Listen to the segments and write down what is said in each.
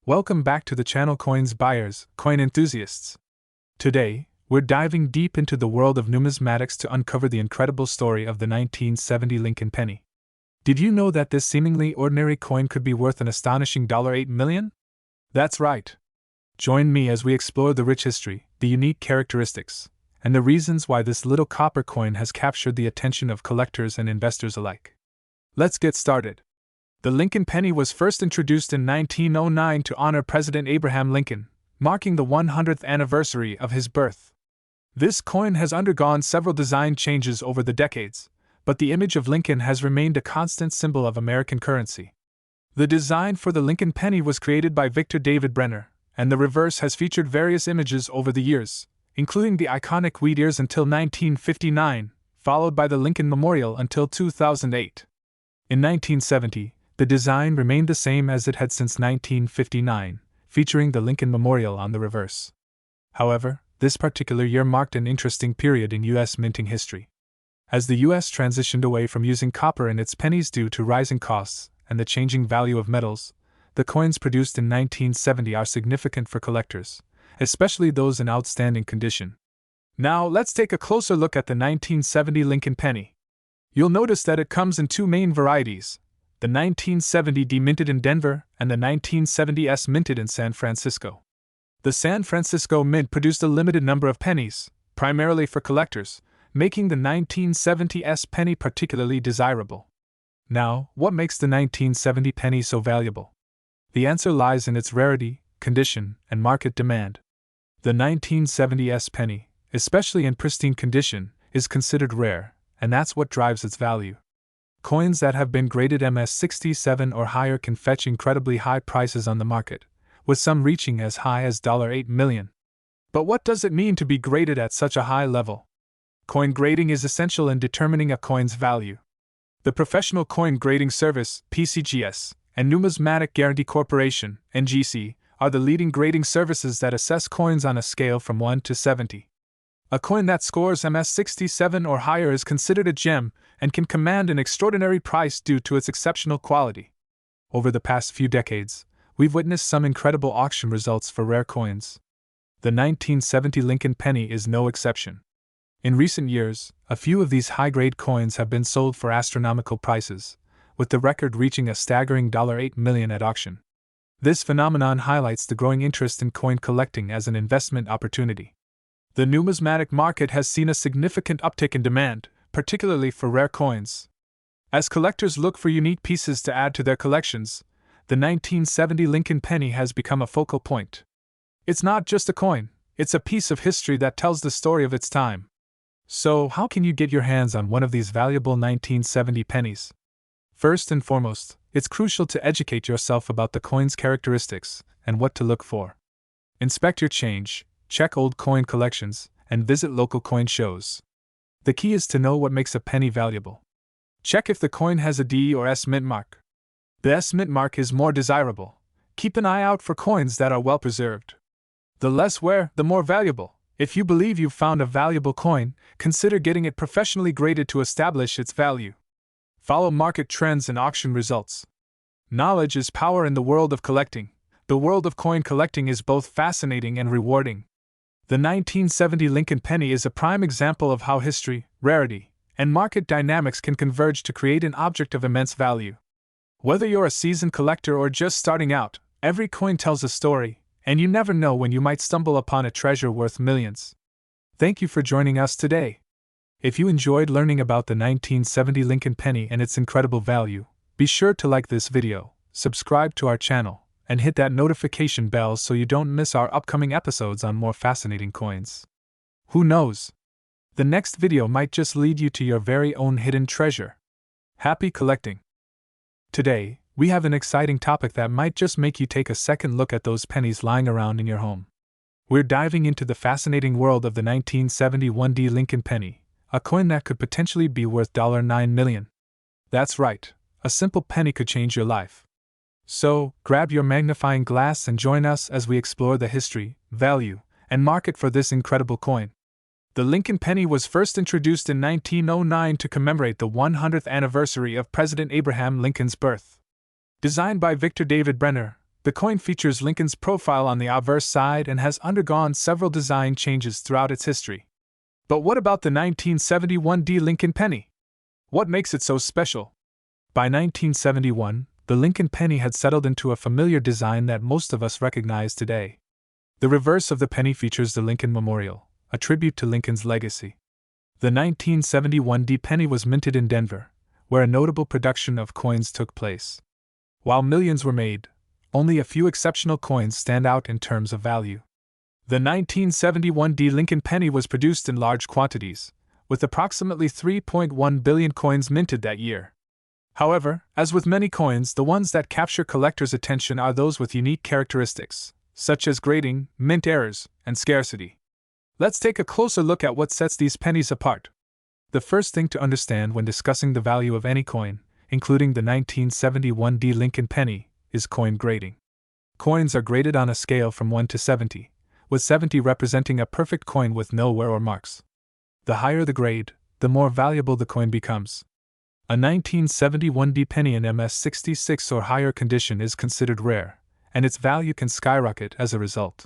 Welcome back to the channel Coins Buyers, Coin Enthusiasts. Today, we're diving deep into the world of numismatics to uncover the incredible story of the 1970 Lincoln penny. Did you know that this seemingly ordinary coin could be worth an astonishing $8 million? That's right. Join me as we explore the rich history, the unique characteristics, and the reasons why this little copper coin has captured the attention of collectors and investors alike. Let's get started. The Lincoln penny was first introduced in 1909 to honor President Abraham Lincoln, marking the 100th anniversary of his birth. This coin has undergone several design changes over the decades, but the image of Lincoln has remained a constant symbol of American currency. The design for the Lincoln penny was created by Victor David Brenner, and the reverse has featured various images over the years, including the iconic wheat ears until 1959, followed by the Lincoln Memorial until 2008. In 1970, the design remained the same as it had since 1959, featuring the Lincoln Memorial on the reverse. However, this particular year marked an interesting period in U.S. minting history. As the U.S. transitioned away from using copper in its pennies due to rising costs and the changing value of metals, the coins produced in 1970 are significant for collectors, especially those in outstanding condition. Now, let's take a closer look at the 1970 Lincoln penny. You'll notice that it comes in two main varieties: the 1970D minted in Denver and the 1970S minted in San Francisco. The San Francisco Mint produced a limited number of pennies, primarily for collectors, making the 1970S penny particularly desirable. Now, what makes the 1970 penny so valuable? The answer lies in its rarity, condition, and market demand. The 1970S penny, especially in pristine condition, is considered rare, and that's what drives its value. Coins that have been graded MS67 or higher can fetch incredibly high prices on the market, with some reaching as high as $8 million. But what does it mean to be graded at such a high level? Coin grading is essential in determining a coin's value. The Professional Coin Grading Service, PCGS, and Numismatic Guarantee Corporation, NGC, are the leading grading services that assess coins on a scale from 1 to 70. A coin that scores MS67 or higher is considered a gem and can command an extraordinary price due to its exceptional quality. Over the past few decades, we've witnessed some incredible auction results for rare coins. The 1970 Lincoln penny is no exception. In recent years, a few of these high-grade coins have been sold for astronomical prices, with the record reaching a staggering $8 million at auction. This phenomenon highlights the growing interest in coin collecting as an investment opportunity. The numismatic market has seen a significant uptick in demand, particularly for rare coins. As collectors look for unique pieces to add to their collections, the 1970 Lincoln penny has become a focal point. It's not just a coin, it's a piece of history that tells the story of its time. So, how can you get your hands on one of these valuable 1970 pennies? First and foremost, it's crucial to educate yourself about the coin's characteristics and what to look for. Inspect your change, check old coin collections, and visit local coin shows. The key is to know what makes a penny valuable. Check if the coin has a D or S mint mark. The S mint mark is more desirable. Keep an eye out for coins that are well preserved. The less wear, the more valuable. If you believe you've found a valuable coin, consider getting it professionally graded to establish its value. Follow market trends and auction results. Knowledge is power in the world of collecting. The world of coin collecting is both fascinating and rewarding. The 1970 Lincoln penny is a prime example of how history, rarity, and market dynamics can converge to create an object of immense value. Whether you're a seasoned collector or just starting out, every coin tells a story, and you never know when you might stumble upon a treasure worth millions. Thank you for joining us today. If you enjoyed learning about the 1970 Lincoln penny and its incredible value, be sure to like this video, subscribe to our channel, and hit that notification bell so you don't miss our upcoming episodes on more fascinating coins. Who knows? The next video might just lead you to your very own hidden treasure. Happy collecting! Today, we have an exciting topic that might just make you take a second look at those pennies lying around in your home. We're diving into the fascinating world of the 1971D Lincoln penny, a coin that could potentially be worth $9 million. That's right, a simple penny could change your life. So, grab your magnifying glass and join us as we explore the history, value, and market for this incredible coin. The Lincoln penny was first introduced in 1909 to commemorate the 100th anniversary of President Abraham Lincoln's birth. Designed by Victor David Brenner, The coin features Lincoln's profile on the obverse side and has undergone several design changes throughout its history. But what about the 1971 Lincoln penny? What makes it so special? By 1971, the Lincoln penny had settled into a familiar design that most of us recognize today. The reverse of the penny features the Lincoln Memorial, a tribute to Lincoln's legacy. The 1971 penny was minted in Denver, where a notable production of coins took place. While millions were made, only a few exceptional coins stand out in terms of value. The 1971 Lincoln penny was produced in large quantities, with approximately 3.1 billion coins minted that year. However, as with many coins, the ones that capture collectors' attention are those with unique characteristics, such as grading, mint errors, and scarcity. Let's take a closer look at what sets these pennies apart. The first thing to understand when discussing the value of any coin, including the 1971 Lincoln penny, is coin grading. Coins are graded on a scale from 1 to 70, with 70 representing a perfect coin with no wear or marks. The higher the grade, the more valuable the coin becomes. A 1971 penny in MS66 or higher condition is considered rare, and its value can skyrocket as a result.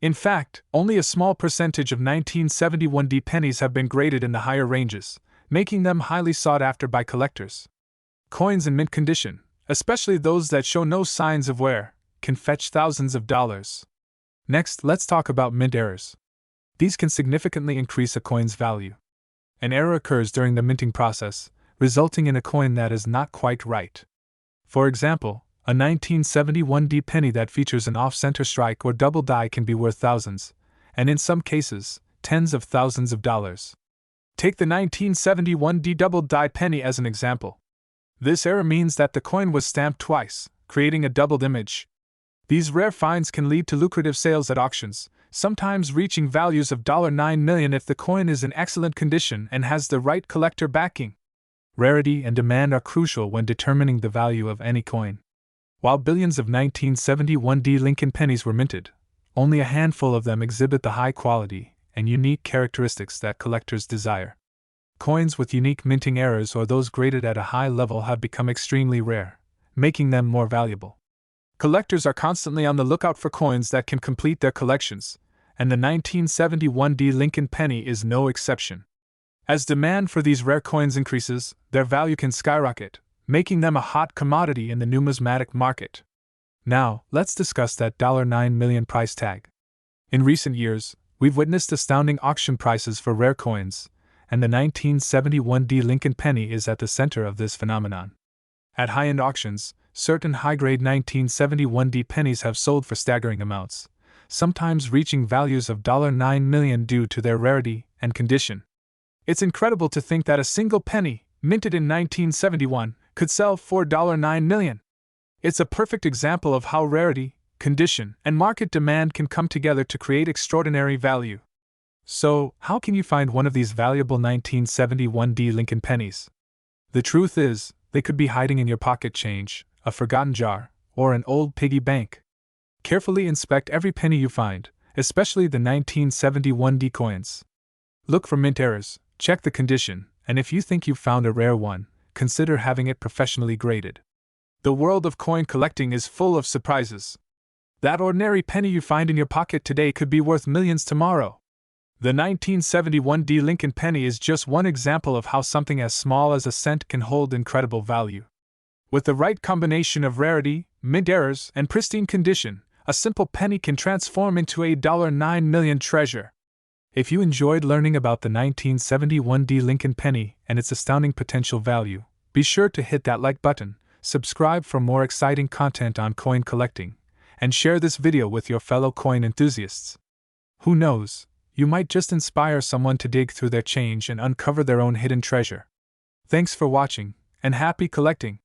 In fact, only a small percentage of 1971 pennies have been graded in the higher ranges, making them highly sought after by collectors. Coins in mint condition, especially those that show no signs of wear, can fetch thousands of dollars. Next, let's talk about mint errors. These can significantly increase a coin's value. An error occurs during the minting process, resulting in a coin that is not quite right. For example, a 1971 penny that features an off-center strike or double die can be worth thousands, and in some cases, tens of thousands of dollars. Take the 1971 double die penny as an example. This error means that the coin was stamped twice, creating a doubled image. These rare finds can lead to lucrative sales at auctions, sometimes reaching values of $9 million if the coin is in excellent condition and has the right collector backing. Rarity and demand are crucial when determining the value of any coin. While billions of 1971 Lincoln pennies were minted, only a handful of them exhibit the high quality and unique characteristics that collectors desire. Coins with unique minting errors or those graded at a high level have become extremely rare, making them more valuable. Collectors are constantly on the lookout for coins that can complete their collections, and the 1971 Lincoln penny is no exception. As demand for these rare coins increases, their value can skyrocket, making them a hot commodity in the numismatic market. Now, let's discuss that $9 million price tag. In recent years, we've witnessed astounding auction prices for rare coins, and the 1971 Lincoln penny is at the center of this phenomenon. At high-end auctions, certain high-grade 1971 pennies have sold for staggering amounts, sometimes reaching values of $9 million due to their rarity and condition. It's incredible to think that a single penny, minted in 1971, could sell for $9 million. It's a perfect example of how rarity, condition, and market demand can come together to create extraordinary value. So, how can you find one of these valuable 1971 Lincoln pennies? The truth is, they could be hiding in your pocket change, a forgotten jar, or an old piggy bank. Carefully inspect every penny you find, especially the 1971 coins. Look for mint errors, check the condition, and if you think you've found a rare one, consider having it professionally graded. The world of coin collecting is full of surprises. That ordinary penny you find in your pocket today could be worth millions tomorrow. The 1971 Lincoln penny is just one example of how something as small as a cent can hold incredible value. With the right combination of rarity, mint errors, and pristine condition, a simple penny can transform into a $9 million treasure. If you enjoyed learning about the 1971 Lincoln penny and its astounding potential value, be sure to hit that like button, subscribe for more exciting content on coin collecting, and share this video with your fellow coin enthusiasts. Who knows, you might just inspire someone to dig through their change and uncover their own hidden treasure. Thanks for watching, and happy collecting!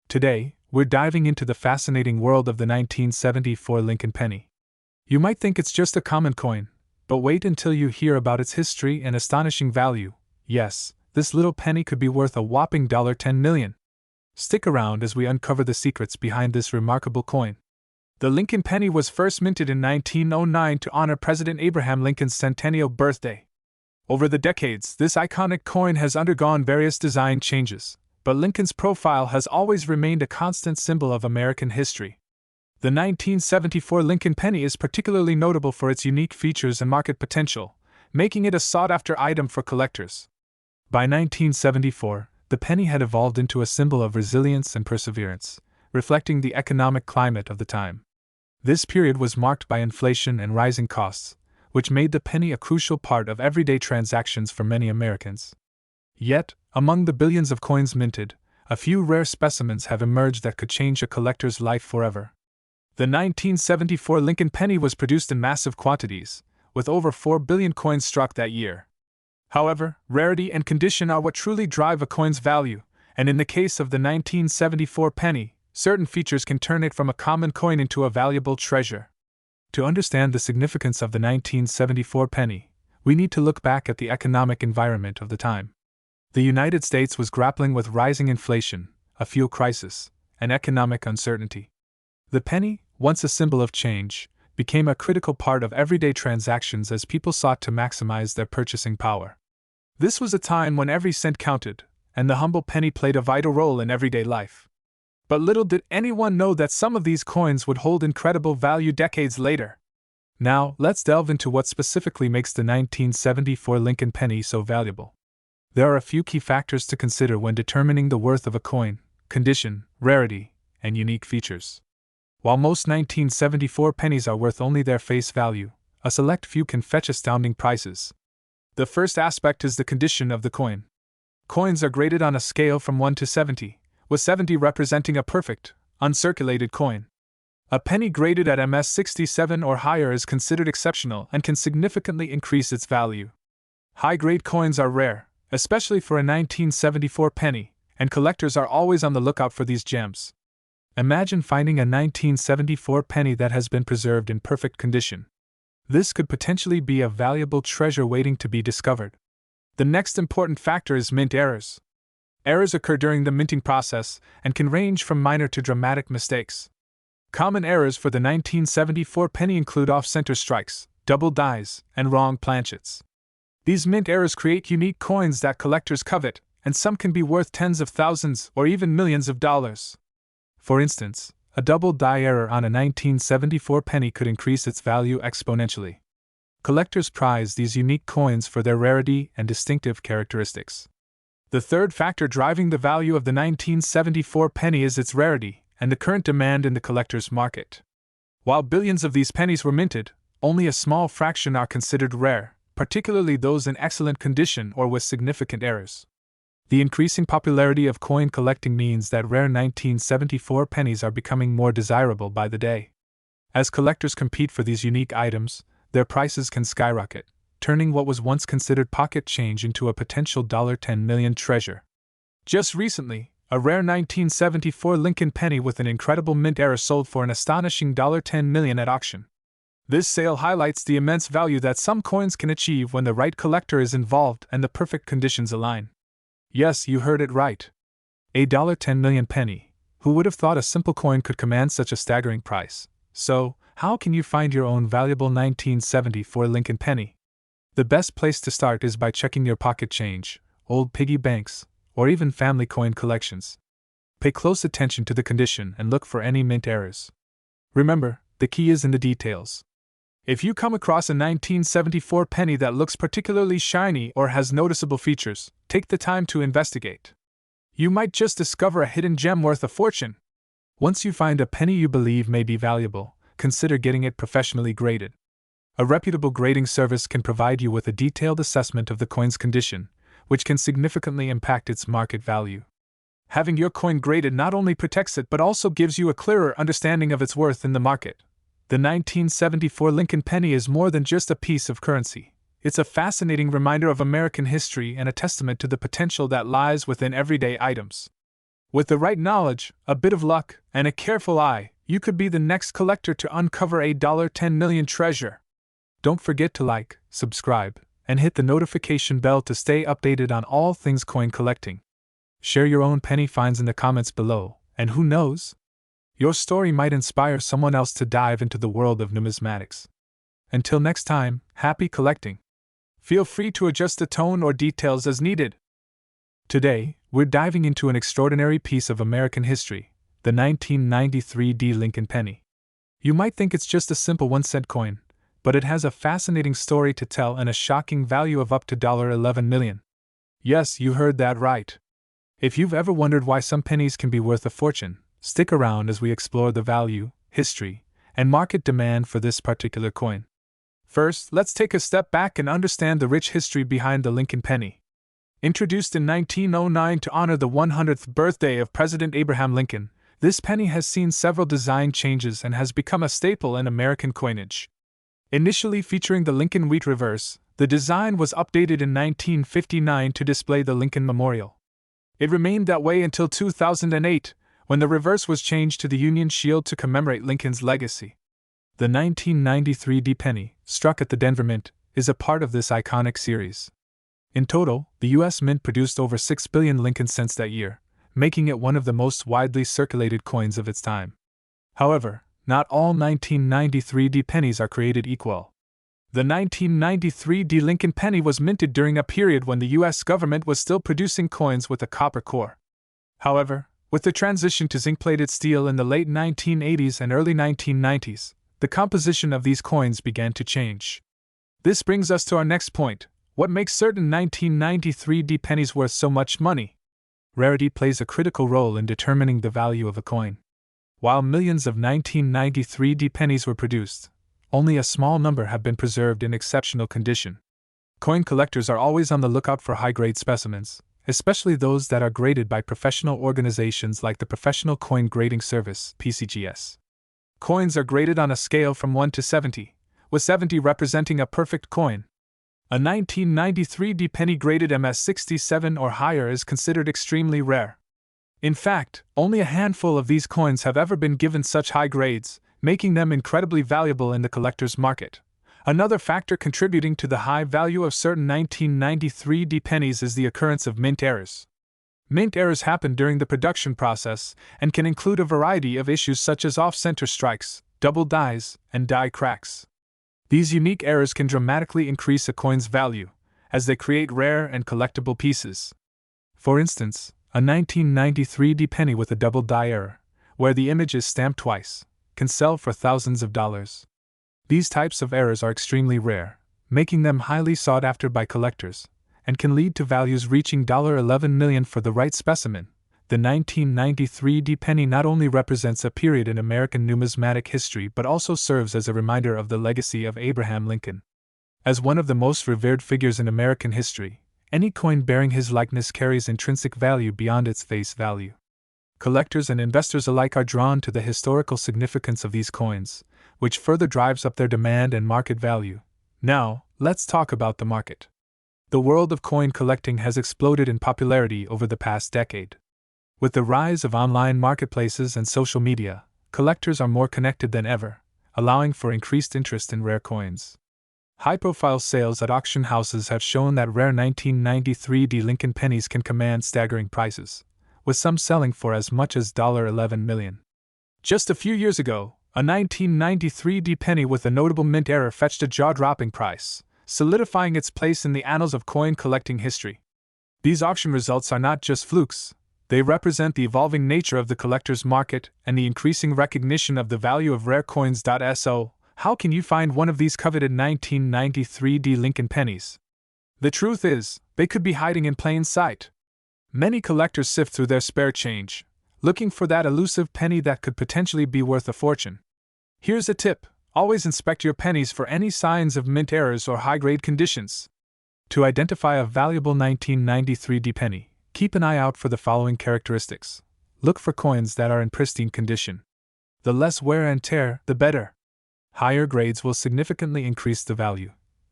Today, we're diving into the fascinating world of the 1974 Lincoln penny. You might think it's just a common coin, but wait until you hear about its history and astonishing value. Yes, this little penny could be worth a whopping $10 million. Stick around as we uncover the secrets behind this remarkable coin. The Lincoln penny was first minted in 1909 to honor President Abraham Lincoln's centennial birthday. Over the decades, this iconic coin has undergone various design changes, but Lincoln's profile has always remained a constant symbol of American history. The 1974 Lincoln penny is particularly notable for its unique features and market potential, making it a sought-after item for collectors. By 1974, the penny had evolved into a symbol of resilience and perseverance, reflecting the economic climate of the time. This period was marked by inflation and rising costs, which made the penny a crucial part of everyday transactions for many Americans. Yet, among the billions of coins minted, a few rare specimens have emerged that could change a collector's life forever. The 1974 Lincoln penny was produced in massive quantities, with over 4 billion coins struck that year. However, rarity and condition are what truly drive a coin's value, and in the case of the 1974 penny, certain features can turn it from a common coin into a valuable treasure. To understand the significance of the 1974 penny, we need to look back at the economic environment of the time. The United States was grappling with rising inflation, a fuel crisis, and economic uncertainty. The penny, once a symbol of change, became a critical part of everyday transactions as people sought to maximize their purchasing power. This was a time when every cent counted, and the humble penny played a vital role in everyday life. But little did anyone know that some of these coins would hold incredible value decades later. Now, let's delve into what specifically makes the 1974 Lincoln penny so valuable. There are a few key factors to consider when determining the worth of a coin: condition, rarity, and unique features. While most 1974 pennies are worth only their face value, a select few can fetch astounding prices. The first aspect is the condition of the coin. Coins are graded on a scale from 1 to 70, with 70 representing a perfect, uncirculated coin. A penny graded at MS 67 or higher is considered exceptional and can significantly increase its value. High-grade coins are rare, especially for a 1974 penny, and collectors are always on the lookout for these gems. Imagine finding a 1974 penny that has been preserved in perfect condition. This could potentially be a valuable treasure waiting to be discovered. The next important factor is mint errors. Errors occur during the minting process and can range from minor to dramatic mistakes. Common errors for the 1974 penny include off-center strikes, double dies, and wrong planchets. These mint errors create unique coins that collectors covet, and some can be worth tens of thousands or even millions of dollars. For instance, a double die error on a 1974 penny could increase its value exponentially. Collectors prize these unique coins for their rarity and distinctive characteristics. The third factor driving the value of the 1974 penny is its rarity and the current demand in the collector's market. While billions of these pennies were minted, only a small fraction are considered rare, particularly those in excellent condition or with significant errors. The increasing popularity of coin collecting means that rare 1974 pennies are becoming more desirable by the day. As collectors compete for these unique items, their prices can skyrocket, turning what was once considered pocket change into a potential $10 million treasure. Just recently, a rare 1974 Lincoln penny with an incredible mint error sold for an astonishing $10 million at auction. This sale highlights the immense value that some coins can achieve when the right collector is involved and the perfect conditions align. Yes, you heard it right. A $10 million penny. Who would have thought a simple coin could command such a staggering price? So, how can you find your own valuable 1974 Lincoln penny? The best place to start is by checking your pocket change, old piggy banks, or even family coin collections. Pay close attention to the condition and look for any mint errors. Remember, the key is in the details. If you come across a 1974 penny that looks particularly shiny or has noticeable features, take the time to investigate. You might just discover a hidden gem worth a fortune. Once you find a penny you believe may be valuable, consider getting it professionally graded. A reputable grading service can provide you with a detailed assessment of the coin's condition, which can significantly impact its market value. Having your coin graded not only protects it but also gives you a clearer understanding of its worth in the market. The 1974 Lincoln penny is more than just a piece of currency. It's a fascinating reminder of American history and a testament to the potential that lies within everyday items. With the right knowledge, a bit of luck, and a careful eye, you could be the next collector to uncover a $10 million treasure. Don't forget to like, subscribe, and hit the notification bell to stay updated on all things coin collecting. Share your own penny finds in the comments below, and who knows? Your story might inspire someone else to dive into the world of numismatics. Until next time, happy collecting. Feel free to adjust the tone or details as needed. Today, we're diving into an extraordinary piece of American history, the 1993 Lincoln penny. You might think it's just a simple 1-cent coin, but it has a fascinating story to tell and a shocking value of up to $11 million. Yes, you heard that right. If you've ever wondered why some pennies can be worth a fortune, stick around as we explore the value, history, and market demand for this particular coin. First, let's take a step back and understand the rich history behind the Lincoln penny. Introduced in 1909 to honor the 100th birthday of President Abraham Lincoln, this penny has seen several design changes and has become a staple in American coinage. Initially featuring the Lincoln wheat reverse, the design was updated in 1959 to display the Lincoln Memorial. It remained that way until 2008, when the reverse was changed to the Union Shield to commemorate Lincoln's legacy. The 1993 D penny, struck at the Denver Mint, is a part of this iconic series. In total, the U.S. Mint produced over 6 billion Lincoln cents that year, making it one of the most widely circulated coins of its time. However, not all 1993 D pennies are created equal. The 1993 D Lincoln penny was minted during a period when the U.S. government was still producing coins with a copper core. However, with the transition to zinc-plated steel in the late 1980s and early 1990s, the composition of these coins began to change. This brings us to our next point: what makes certain 1993 D pennies worth so much money? Rarity plays a critical role in determining the value of a coin. While millions of 1993 D pennies were produced, only a small number have been preserved in exceptional condition. Coin collectors are always on the lookout for high-grade specimens, especially those that are graded by professional organizations like the Professional Coin Grading Service (PCGS). Coins are graded on a scale from 1 to 70, with 70 representing a perfect coin. A 1993 D penny graded MS67 or higher is considered extremely rare. In fact, only a handful of these coins have ever been given such high grades, making them incredibly valuable in the collector's market. Another factor contributing to the high value of certain 1993 D pennies is the occurrence of mint errors. Mint errors happen during the production process and can include a variety of issues such as off-center strikes, double dies, and die cracks. These unique errors can dramatically increase a coin's value, as they create rare and collectible pieces. For instance, a 1993 D penny with a double die error, where the image is stamped twice, can sell for thousands of dollars. These types of errors are extremely rare, making them highly sought after by collectors, and can lead to values reaching $11 million for the right specimen. The 1993 D penny not only represents a period in American numismatic history but also serves as a reminder of the legacy of Abraham Lincoln. As one of the most revered figures in American history, any coin bearing his likeness carries intrinsic value beyond its face value. Collectors and investors alike are drawn to the historical significance of these coins, which further drives up their demand and market value. Now, let's talk about the market. The world of coin collecting has exploded in popularity over the past decade. With the rise of online marketplaces and social media, collectors are more connected than ever, allowing for increased interest in rare coins. High-profile sales at auction houses have shown that rare 1993 D Lincoln pennies can command staggering prices, with some selling for as much as $11 million. Just a few years ago, a 1993 D penny with a notable mint error fetched a jaw-dropping price, solidifying its place in the annals of coin collecting history. These auction results are not just flukes. They represent the evolving nature of the collector's market and the increasing recognition of the value of rare coins. So, how can you find one of these coveted 1993 D Lincoln pennies? The truth is, they could be hiding in plain sight. Many collectors sift through their spare change, looking for that elusive penny that could potentially be worth a fortune. Here's a tip: always inspect your pennies for any signs of mint errors or high-grade conditions. To identify a valuable 1993 D penny, keep an eye out for the following characteristics. Look for coins that are in pristine condition. The less wear and tear, the better. Higher grades will significantly increase the value.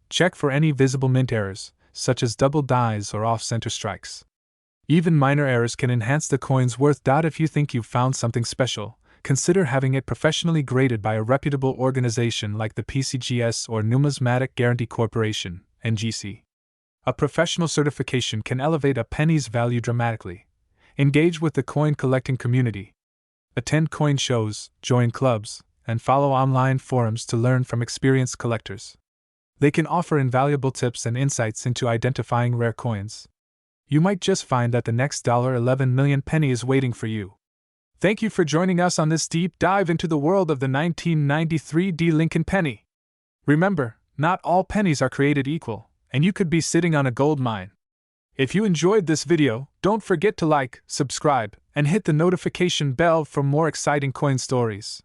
Check for any visible mint errors, such as double dies or off-center strikes. Even minor errors can enhance the coin's worth. If you think you've found something special, consider having it professionally graded by a reputable organization like the PCGS or Numismatic Guarantee Corporation, NGC. A professional certification can elevate a penny's value dramatically. Engage with the coin collecting community. Attend coin shows, join clubs, and follow online forums to learn from experienced collectors. They can offer invaluable tips and insights into identifying rare coins. You might just find that the next $11 million penny is waiting for you. Thank you for joining us on this deep dive into the world of the 1993 Lincoln penny. Remember, not all pennies are created equal, and you could be sitting on a gold mine. If you enjoyed this video, don't forget to like, subscribe, and hit the notification bell for more exciting coin stories.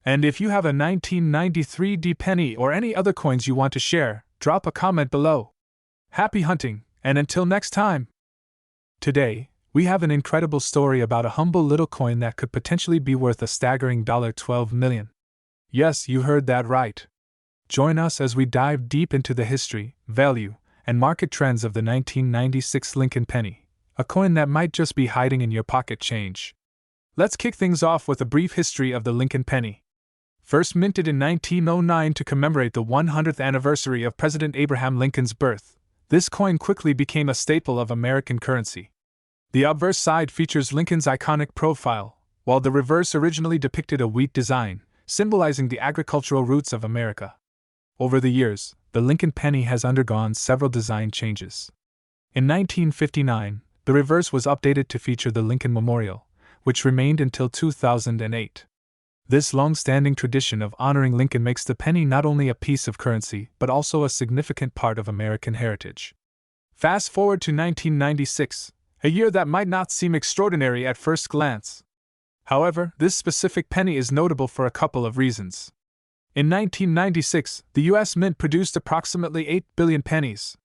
And if you have a 1993 penny or any other coins you want to share, drop a comment below. Happy hunting, and until next time! Today, we have an incredible story about a humble little coin that could potentially be worth a staggering $12 million. Yes, you heard that right. Join us as we dive deep into the history, value, and market trends of the 1996 Lincoln penny, a coin that might just be hiding in your pocket change. Let's kick things off with a brief history of the Lincoln penny. First minted in 1909 to commemorate the 100th anniversary of President Abraham Lincoln's birth, this coin quickly became a staple of American currency. The obverse side features Lincoln's iconic profile, while the reverse originally depicted a wheat design, symbolizing the agricultural roots of America. Over the years, the Lincoln penny has undergone several design changes. In 1959, the reverse was updated to feature the Lincoln Memorial, which remained until 2008. This long-standing tradition of honoring Lincoln makes the penny not only a piece of currency but also a significant part of American heritage. Fast forward to 1996, a year that might not seem extraordinary at first glance. However, this specific penny is notable for a couple of reasons. In 1996, the U.S. Mint produced approximately 8 billion pennies.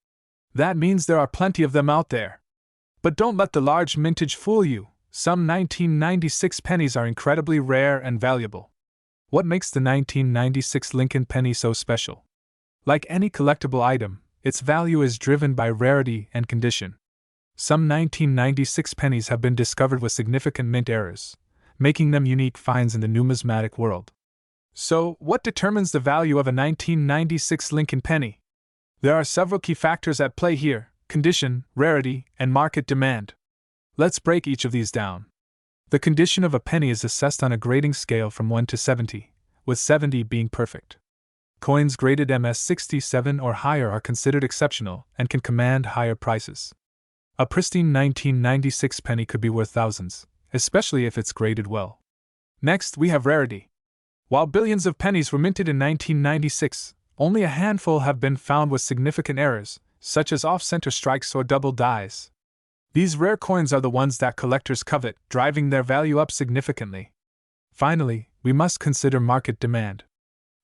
That means there are plenty of them out there. But don't let the large mintage fool you. Some 1996 pennies are incredibly rare and valuable. What makes the 1996 Lincoln penny so special? Like any collectible item, its value is driven by rarity and condition. Some 1996 pennies have been discovered with significant mint errors, making them unique finds in the numismatic world. So, what determines the value of a 1996 Lincoln penny? There are several key factors at play here: condition, rarity, and market demand. Let's break each of these down. The condition of a penny is assessed on a grading scale from 1 to 70, with 70 being perfect. Coins graded MS 67 or higher are considered exceptional and can command higher prices. A pristine 1996 penny could be worth thousands, especially if it's graded well. Next, we have rarity. While billions of pennies were minted in 1996, only a handful have been found with significant errors, such as off-center strikes or double dies. These rare coins are the ones that collectors covet, driving their value up significantly. Finally, we must consider market demand.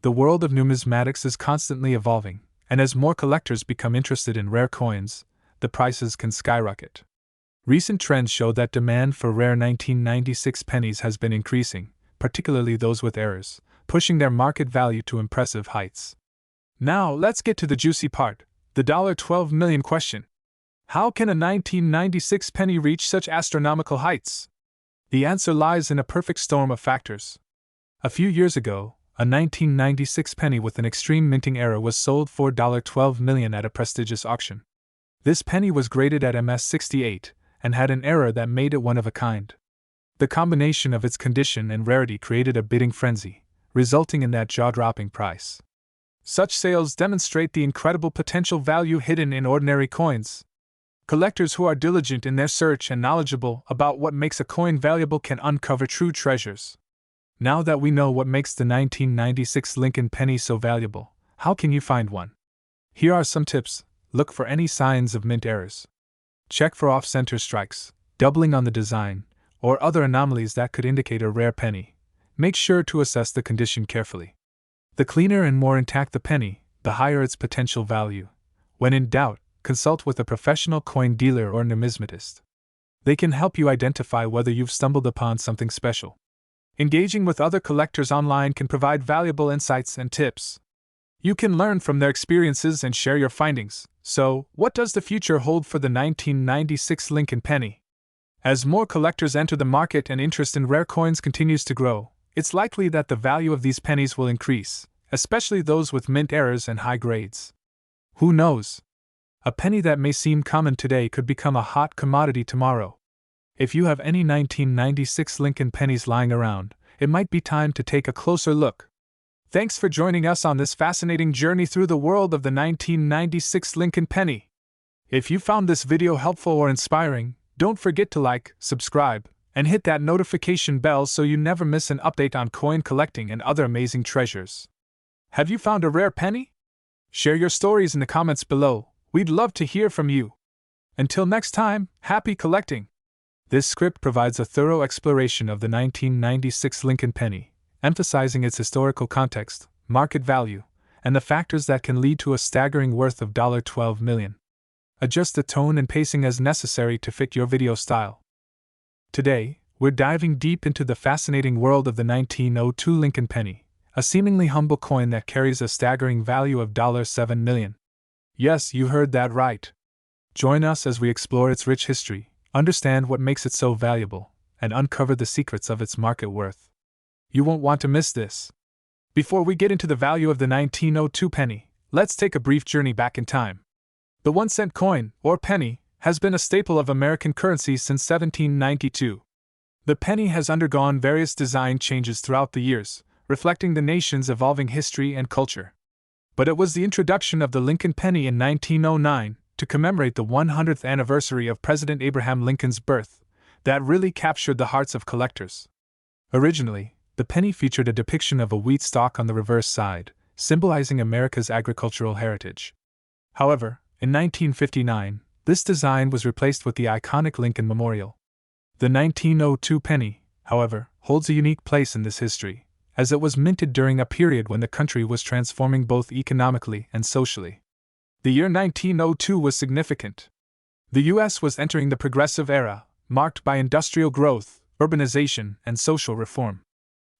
The world of numismatics is constantly evolving, and as more collectors become interested in rare coins, the prices can skyrocket. Recent trends show that demand for rare 1996 pennies has been increasing, particularly those with errors, pushing their market value to impressive heights. Now, let's get to the juicy part, the $12 million question. How can a 1996 penny reach such astronomical heights? The answer lies in a perfect storm of factors. A few years ago, a 1996 penny with an extreme minting error was sold for $12 million at a prestigious auction. This penny was graded at MS 68 and had an error that made it one of a kind. The combination of its condition and rarity created a bidding frenzy, resulting in that jaw-dropping price. Such sales demonstrate the incredible potential value hidden in ordinary coins. Collectors who are diligent in their search and knowledgeable about what makes a coin valuable can uncover true treasures. Now that we know what makes the 1996 Lincoln penny so valuable, how can you find one? Here are some tips. Look for any signs of mint errors. Check for off-center strikes, doubling on the design, or other anomalies that could indicate a rare penny. Make sure to assess the condition carefully. The cleaner and more intact the penny, the higher its potential value. When in doubt, consult with a professional coin dealer or numismatist. They can help you identify whether you've stumbled upon something special. Engaging with other collectors online can provide valuable insights and tips. You can learn from their experiences and share your findings. So, what does the future hold for the 1996 Lincoln penny? As more collectors enter the market and interest in rare coins continues to grow, it's likely that the value of these pennies will increase, especially those with mint errors and high grades. Who knows? A penny that may seem common today could become a hot commodity tomorrow. If you have any 1996 Lincoln pennies lying around, it might be time to take a closer look. Thanks for joining us on this fascinating journey through the world of the 1996 Lincoln penny. If you found this video helpful or inspiring, don't forget to like, subscribe, and hit that notification bell so you never miss an update on coin collecting and other amazing treasures. Have you found a rare penny? Share your stories in the comments below. We'd love to hear from you. Until next time, happy collecting! This script provides a thorough exploration of the 1996 Lincoln penny, emphasizing its historical context, market value, and the factors that can lead to a staggering worth of $12 million. Adjust the tone and pacing as necessary to fit your video style. Today, we're diving deep into the fascinating world of the 1902 Lincoln penny, a seemingly humble coin that carries a staggering value of $7 million. Yes, you heard that right. Join us as we explore its rich history, understand what makes it so valuable, and uncover the secrets of its market worth. You won't want to miss this. Before we get into the value of the 1902 penny, let's take a brief journey back in time. The 1-cent coin, or penny, has been a staple of American currency since 1792. The penny has undergone various design changes throughout the years, reflecting the nation's evolving history and culture. But it was the introduction of the Lincoln penny in 1909, to commemorate the 100th anniversary of President Abraham Lincoln's birth, that really captured the hearts of collectors. Originally, the penny featured a depiction of a wheat stalk on the reverse side, symbolizing America's agricultural heritage. However, in 1959, this design was replaced with the iconic Lincoln Memorial. The 1902 penny, however, holds a unique place in this history, as it was minted during a period when the country was transforming both economically and socially. The year 1902 was significant. The U.S. was entering the progressive era, marked by industrial growth, urbanization, and social reform.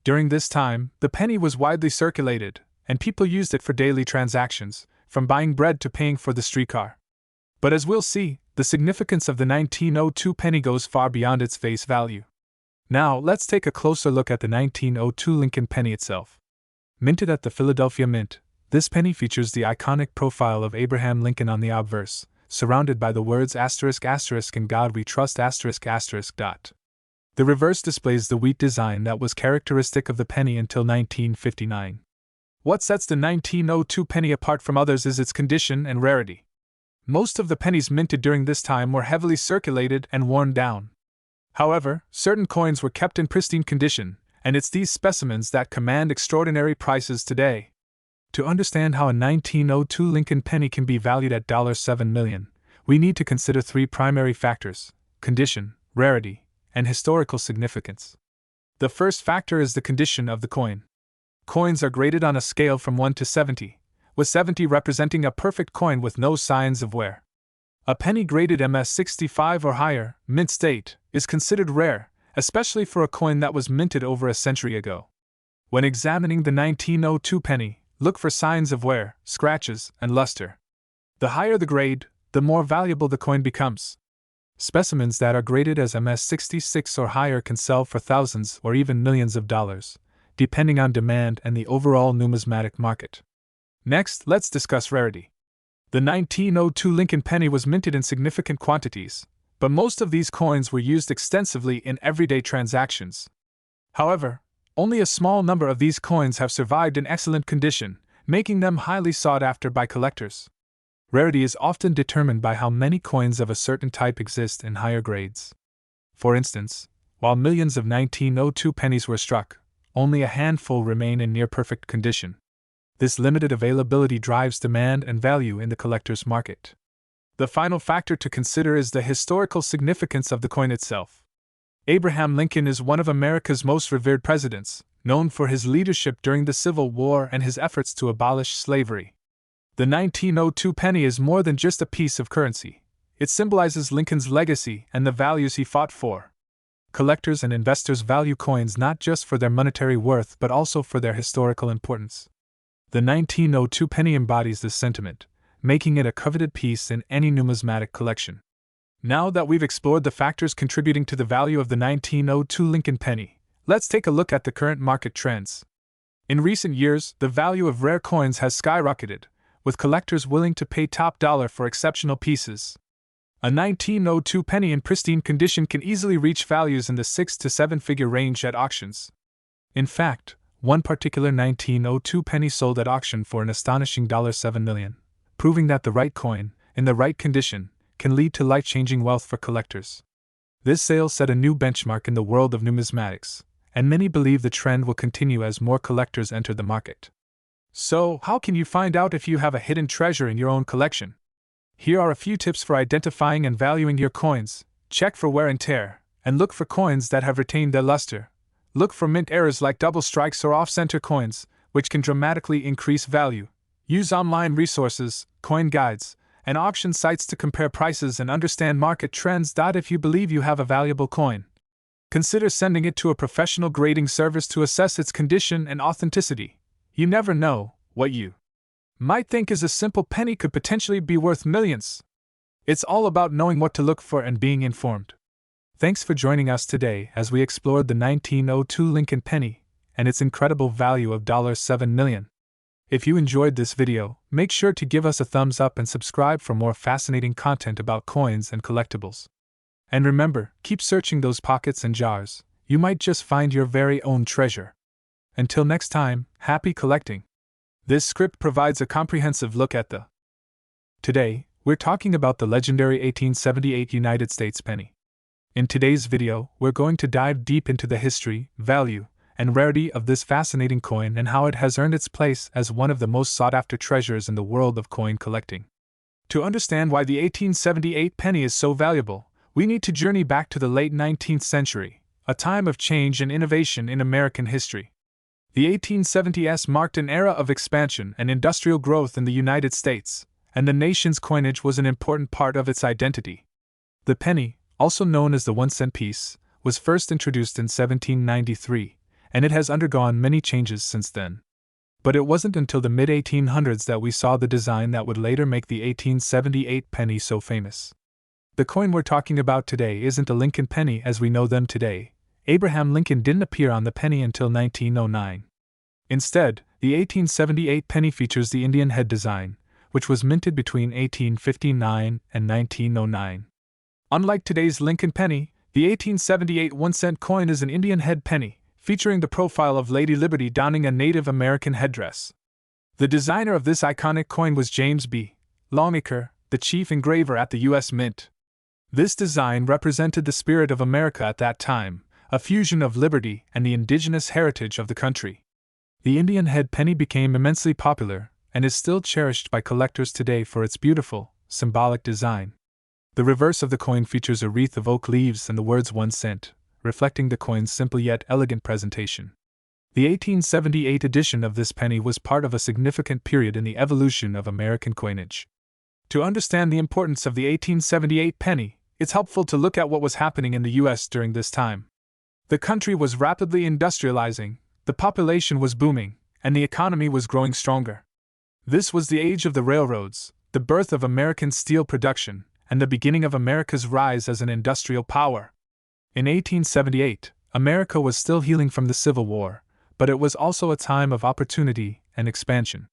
During this time, the penny was widely circulated, and people used it for daily transactions, from buying bread to paying for the streetcar. But as we'll see, the significance of the 1902 penny goes far beyond its face value. Now, let's take a closer look at the 1902 Lincoln penny itself. Minted at the Philadelphia Mint, this penny features the iconic profile of Abraham Lincoln on the obverse, surrounded by the words **** in God we trust****. The reverse displays the wheat design that was characteristic of the penny until 1959. What sets the 1902 penny apart from others is its condition and rarity. Most of the pennies minted during this time were heavily circulated and worn down. However, certain coins were kept in pristine condition, and it's these specimens that command extraordinary prices today. To understand how a 1902 Lincoln penny can be valued at $7 million, we need to consider three primary factors: condition, rarity, and historical significance. The first factor is the condition of the coin. Coins are graded on a scale from 1 to 70, with 70 representing a perfect coin with no signs of wear. A penny graded MS 65 or higher, mint state, is considered rare, especially for a coin that was minted over a century ago. When examining the 1902 penny, look for signs of wear, scratches, and luster. The higher the grade, the more valuable the coin becomes. Specimens that are graded as MS 66 or higher can sell for thousands or even millions of dollars, depending on demand and the overall numismatic market. Next, let's discuss rarity. The 1902 Lincoln penny was minted in significant quantities, but most of these coins were used extensively in everyday transactions. However, only a small number of these coins have survived in excellent condition, making them highly sought after by collectors. Rarity is often determined by how many coins of a certain type exist in higher grades. For instance, while millions of 1902 pennies were struck, only a handful remain in near-perfect condition. This limited availability drives demand and value in the collector's market. The final factor to consider is the historical significance of the coin itself. Abraham Lincoln is one of America's most revered presidents, known for his leadership during the Civil War and his efforts to abolish slavery. The 1902 penny is more than just a piece of currency. It symbolizes Lincoln's legacy and the values he fought for. Collectors and investors value coins not just for their monetary worth but also for their historical importance. The 1902 penny embodies this sentiment, making it a coveted piece in any numismatic collection. Now that we've explored the factors contributing to the value of the 1902 Lincoln penny, let's take a look at the current market trends. In recent years, the value of rare coins has skyrocketed, with collectors willing to pay top dollar for exceptional pieces. A 1902 penny in pristine condition can easily reach values in the 6 to 7-figure range at auctions. In fact, one particular 1902 penny sold at auction for an astonishing $7 million, proving that the right coin, in the right condition, can lead to life-changing wealth for collectors. This sale set a new benchmark in the world of numismatics, and many believe the trend will continue as more collectors enter the market. So, how can you find out if you have a hidden treasure in your own collection? Here are a few tips for identifying and valuing your coins. Check for wear and tear, and look for coins that have retained their luster. Look for mint errors like double strikes or off-center coins, which can dramatically increase value. Use online resources, coin guides, and auction sites to compare prices and understand market trends. If you believe you have a valuable coin, consider sending it to a professional grading service to assess its condition and authenticity. You never know what you might think is a simple penny could potentially be worth millions. It's all about knowing what to look for and being informed. Thanks for joining us today as we explored the 1902 Lincoln penny and its incredible value of $7 million. If you enjoyed this video, make sure to give us a thumbs up and subscribe for more fascinating content about coins and collectibles. And remember, keep searching those pockets and jars. You might just find your very own treasure. Until next time, happy collecting. This script provides a comprehensive look at the. Today, we're talking about the legendary 1878 United States penny. In today's video, we're going to dive deep into the history, value, and rarity of this fascinating coin and how it has earned its place as one of the most sought-after treasures in the world of coin collecting. To understand why the 1878 penny is so valuable, we need to journey back to the late 19th century, a time of change and innovation in American history. The 1870s marked an era of expansion and industrial growth in the United States, and the nation's coinage was an important part of its identity. The penny, also known as the 1-cent piece, was first introduced in 1793, and it has undergone many changes since then. But it wasn't until the mid-1800s that we saw the design that would later make the 1878 penny so famous. The coin we're talking about today isn't a Lincoln penny as we know them today. Abraham Lincoln didn't appear on the penny until 1909. Instead, the 1878 penny features the Indian head design, which was minted between 1859 and 1909. Unlike today's Lincoln penny, the 1878 1-cent coin is an Indian head penny, featuring the profile of Lady Liberty donning a Native American headdress. The designer of this iconic coin was James B. Longacre, the chief engraver at the U.S. Mint. This design represented the spirit of America at that time, a fusion of liberty and the indigenous heritage of the country. The Indian head penny became immensely popular and is still cherished by collectors today for its beautiful, symbolic design. The reverse of the coin features a wreath of oak leaves and the words 1 cent, reflecting the coin's simple yet elegant presentation. The 1878 edition of this penny was part of a significant period in the evolution of American coinage. To understand the importance of the 1878 penny, it's helpful to look at what was happening in the U.S. during this time. The country was rapidly industrializing, the population was booming, and the economy was growing stronger. This was the age of the railroads, the birth of American steel production, and the beginning of America's rise as an industrial power. In 1878, America was still healing from the Civil War, but it was also a time of opportunity and expansion.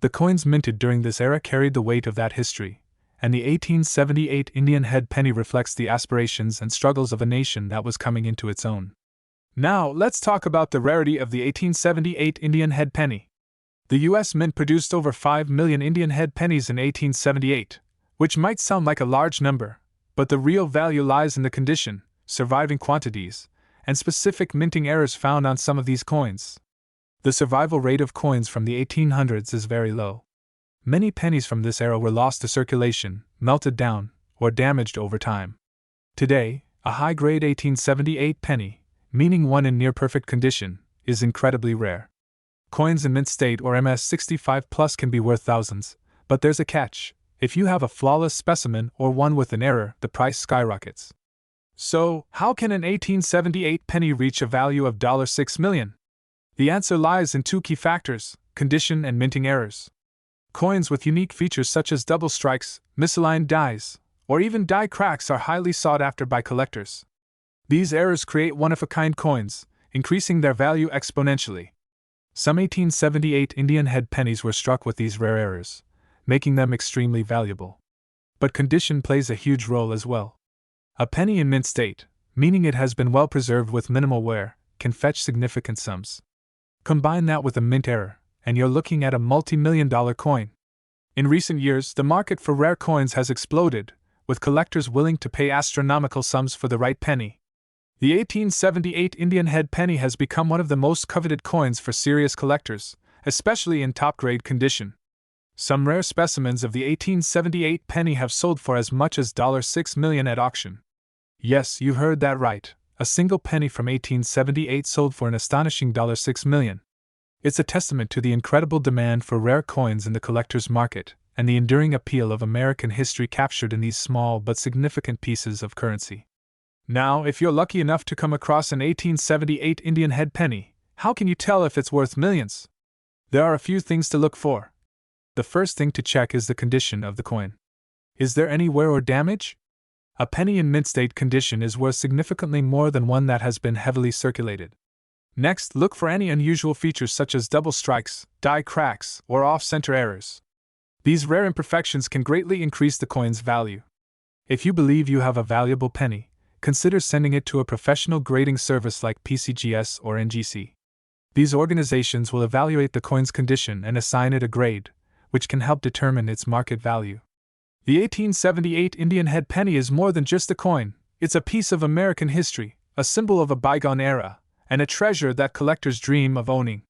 The coins minted during this era carried the weight of that history, and the 1878 Indian head penny reflects the aspirations and struggles of a nation that was coming into its own. Now, let's talk about the rarity of the 1878 Indian head penny. The U.S. Mint produced over 5 million Indian head pennies in 1878, which might sound like a large number, but the real value lies in the condition, surviving quantities, and specific minting errors found on some of these coins. The survival rate of coins from the 1800s is very low. Many pennies from this era were lost to circulation, melted down, or damaged over time. Today, a high-grade 1878 penny, meaning one in near-perfect condition, is incredibly rare. Coins in mint state or MS65 plus can be worth thousands, but there's a catch. If you have a flawless specimen or one with an error, the price skyrockets. So, how can an 1878 penny reach a value of $6 million? The answer lies in two key factors: condition and minting errors. Coins with unique features such as double strikes, misaligned dies, or even die cracks are highly sought after by collectors. These errors create one-of-a-kind coins, increasing their value exponentially. Some 1878 Indian head pennies were struck with these rare errors, making them extremely valuable. But condition plays a huge role as well. A penny in mint state, meaning it has been well preserved with minimal wear, can fetch significant sums. Combine that with a mint error, and you're looking at a multi-million-dollar coin. In recent years, the market for rare coins has exploded, with collectors willing to pay astronomical sums for the right penny. The 1878 Indian head penny has become one of the most coveted coins for serious collectors, especially in top-grade condition. Some rare specimens of the 1878 penny have sold for as much as $6 million at auction. Yes, you heard that right. A single penny from 1878 sold for an astonishing $6 million. It's a testament to the incredible demand for rare coins in the collector's market, and the enduring appeal of American history captured in these small but significant pieces of currency. Now, if you're lucky enough to come across an 1878 Indian head penny, how can you tell if it's worth millions? There are a few things to look for. The first thing to check is the condition of the coin. Is there any wear or damage? A penny in mint state condition is worth significantly more than one that has been heavily circulated. Next, look for any unusual features such as double strikes, die cracks, or off-center errors. These rare imperfections can greatly increase the coin's value. If you believe you have a valuable penny, consider sending it to a professional grading service like PCGS or NGC. These organizations will evaluate the coin's condition and assign it a grade, which can help determine its market value. The 1878 Indian head penny is more than just a coin. It's a piece of American history, a symbol of a bygone era, and a treasure that collectors dream of owning.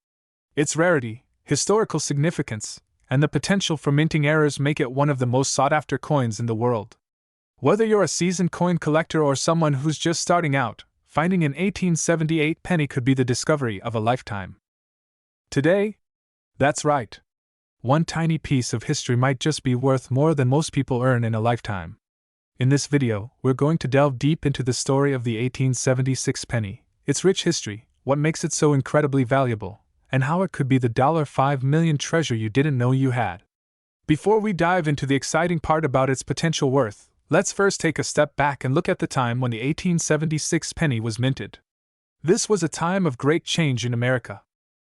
Its rarity, historical significance, and the potential for minting errors make it one of the most sought-after coins in the world. Whether you're a seasoned coin collector or someone who's just starting out, finding an 1878 penny could be the discovery of a lifetime. Today? That's right. One tiny piece of history might just be worth more than most people earn in a lifetime. In this video, we're going to delve deep into the story of the 1876 penny, its rich history, what makes it so incredibly valuable, and how it could be the $5 million treasure you didn't know you had. Before we dive into the exciting part about its potential worth, let's first take a step back and look at the time when the 1876 penny was minted. This was a time of great change in America.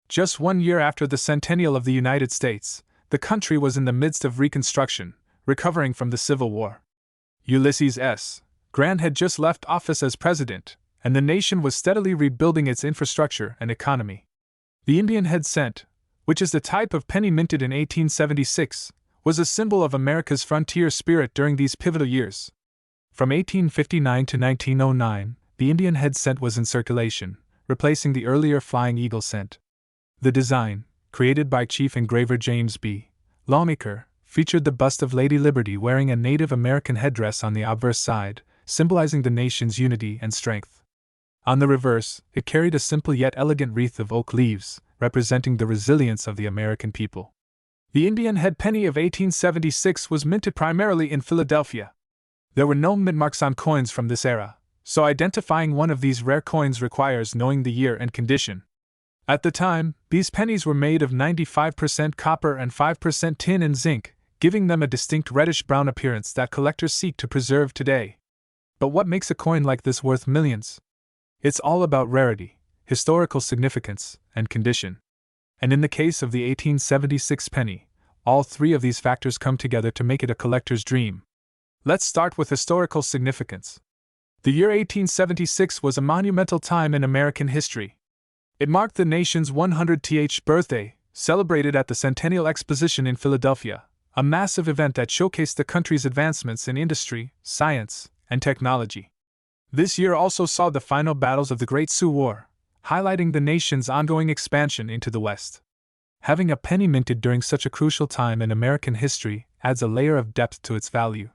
Just 1 year after the centennial of the United States, the country was in the midst of Reconstruction, recovering from the Civil War. Ulysses S. Grant had just left office as president, and the nation was steadily rebuilding its infrastructure and economy. The Indian head cent, which is the type of penny minted in 1876, was a symbol of America's frontier spirit during these pivotal years. From 1859 to 1909, the Indian head cent was in circulation, replacing the earlier Flying Eagle cent. The design, created by Chief Engraver James B. Longacre, featured the bust of Lady Liberty wearing a Native American headdress on the obverse side, symbolizing the nation's unity and strength. On the reverse, it carried a simple yet elegant wreath of oak leaves, representing the resilience of the American people. The Indian head penny of 1876 was minted primarily in Philadelphia. There were no mint marks on coins from this era, so identifying one of these rare coins requires knowing the year and condition. At the time, these pennies were made of 95% copper and 5% tin and zinc, giving them a distinct reddish-brown appearance that collectors seek to preserve today. But what makes a coin like this worth millions? It's all about rarity, historical significance, and condition. And in the case of the 1876 penny, all three of these factors come together to make it a collector's dream. Let's start with historical significance. The year 1876 was a monumental time in American history. It marked the nation's 100th birthday, celebrated at the Centennial Exposition in Philadelphia, a massive event that showcased the country's advancements in industry, science, and technology. This year also saw the final battles of the Great Sioux War, highlighting the nation's ongoing expansion into the West. Having a penny minted during such a crucial time in American history adds a layer of depth to its value.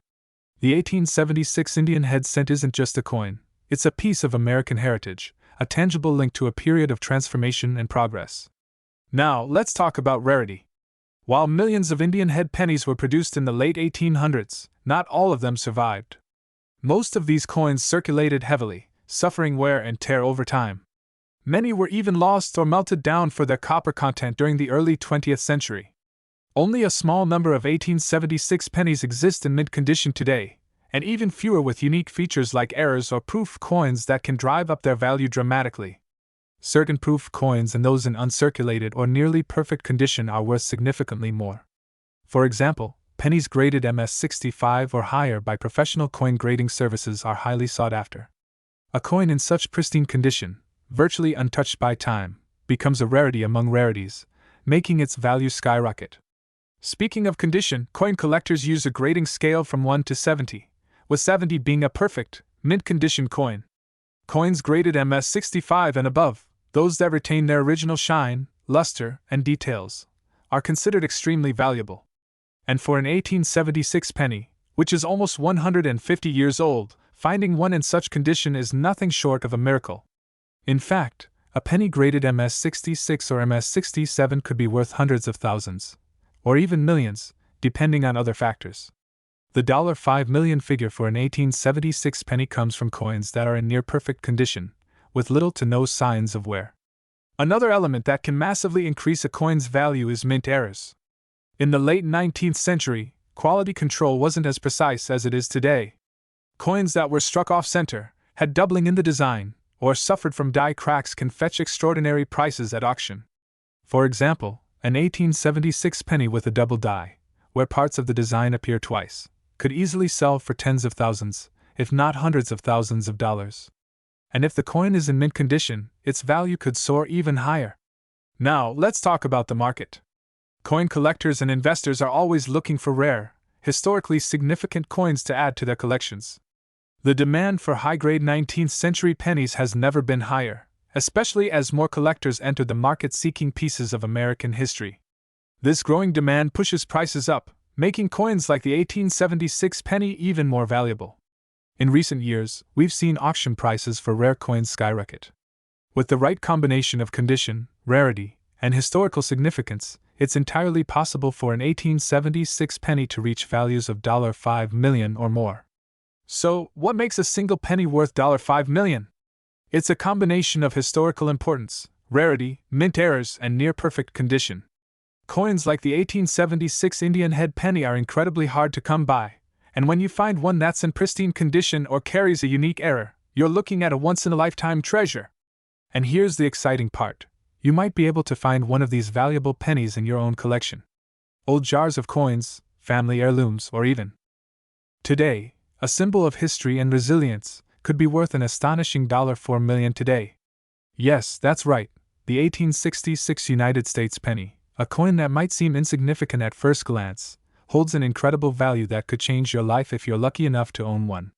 The 1876 Indian head cent isn't just a coin, it's a piece of American heritage, a tangible link to a period of transformation and progress. Now, let's talk about rarity. While millions of Indian head pennies were produced in the late 1800s, not all of them survived. Most of these coins circulated heavily, suffering wear and tear over time. Many were even lost or melted down for their copper content during the early 20th century. Only a small number of 1876 pennies exist in mint condition today, and even fewer with unique features like errors or proof coins that can drive up their value dramatically. Certain proof coins and those in uncirculated or nearly perfect condition are worth significantly more. For example, pennies graded MS65 or higher by professional coin grading services are highly sought after. A coin in such pristine condition, virtually untouched by time, becomes a rarity among rarities, making its value skyrocket. Speaking of condition, coin collectors use a grading scale from 1 to 70, with 70 being a perfect, mint-condition coin. Coins graded MS65 and above, those that retain their original shine, luster, and details, are considered extremely valuable. And for an 1876 penny, which is almost 150 years old, finding one in such condition is nothing short of a miracle. In fact, a penny graded MS66 or MS67 could be worth hundreds of thousands, or even millions, depending on other factors. The $5 million figure for an 1876 penny comes from coins that are in near-perfect condition, with little to no signs of wear. Another element that can massively increase a coin's value is mint errors. In the late 19th century, quality control wasn't as precise as it is today. Coins that were struck off-center, had doubling in the design, or suffered from die cracks can fetch extraordinary prices at auction. For example, an 1876 penny with a double die, where parts of the design appear twice, could easily sell for tens of thousands, if not hundreds of thousands of dollars. And if the coin is in mint condition, its value could soar even higher. Now, let's talk about the market. Coin collectors and investors are always looking for rare, historically significant coins to add to their collections. The demand for high-grade 19th century pennies has never been higher, especially as more collectors enter the market seeking pieces of American history. This growing demand pushes prices up, making coins like the 1876 penny even more valuable. In recent years, we've seen auction prices for rare coins skyrocket. With the right combination of condition, rarity, and historical significance, it's entirely possible for an 1876 penny to reach values of $5 million or more. So, what makes a single penny worth $5 million? It's a combination of historical importance, rarity, mint errors, and near-perfect condition. Coins like the 1876 Indian head penny are incredibly hard to come by, and when you find one that's in pristine condition or carries a unique error, you're looking at a once-in-a-lifetime treasure. And here's the exciting part. You might be able to find one of these valuable pennies in your own collection. Old jars of coins, family heirlooms, or even today, a symbol of history and resilience, could be worth an astonishing $4 million today. Yes, that's right, the 1866 United States penny, a coin that might seem insignificant at first glance, holds an incredible value that could change your life if you're lucky enough to own one.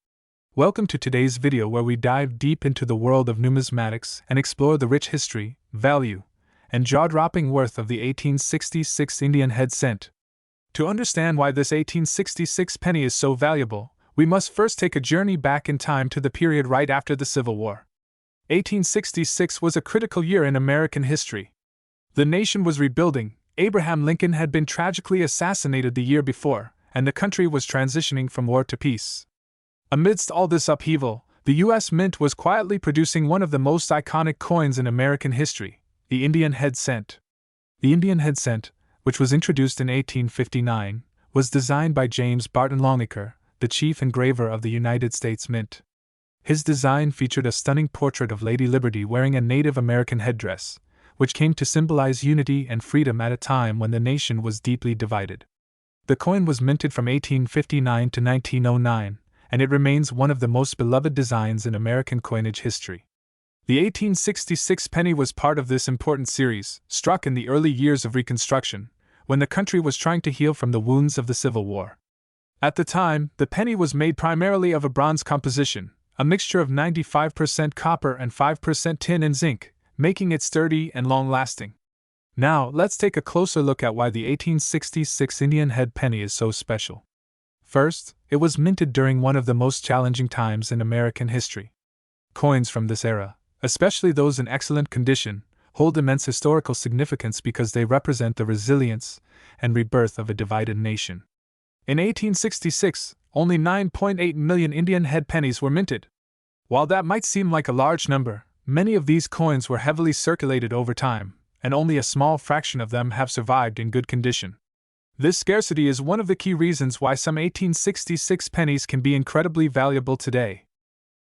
Welcome to today's video where we dive deep into the world of numismatics and explore the rich history, value, and jaw-dropping worth of the 1866 Indian head cent. To understand why this 1866 penny is so valuable, we must first take a journey back in time to the period right after the Civil War. 1866 was a critical year in American history. The nation was rebuilding, Abraham Lincoln had been tragically assassinated the year before, and the country was transitioning from war to peace. Amidst all this upheaval, the U.S. Mint was quietly producing one of the most iconic coins in American history, the Indian head cent. The Indian head cent, which was introduced in 1859, was designed by James Barton Longacre, the chief engraver of the United States Mint. His design featured a stunning portrait of Lady Liberty wearing a Native American headdress, which came to symbolize unity and freedom at a time when the nation was deeply divided. The coin was minted from 1859 to 1909, and it remains one of the most beloved designs in American coinage history. The 1866 penny was part of this important series, struck in the early years of Reconstruction, when the country was trying to heal from the wounds of the Civil War. At the time, the penny was made primarily of a bronze composition, a mixture of 95% copper and 5% tin and zinc, making it sturdy and long-lasting. Now, let's take a closer look at why the 1866 Indian head penny is so special. First, it was minted during one of the most challenging times in American history. Coins from this era, especially those in excellent condition, hold immense historical significance because they represent the resilience and rebirth of a divided nation. In 1866, only 9.8 million Indian head pennies were minted. While that might seem like a large number, many of these coins were heavily circulated over time, and only a small fraction of them have survived in good condition. This scarcity is one of the key reasons why some 1866 pennies can be incredibly valuable today.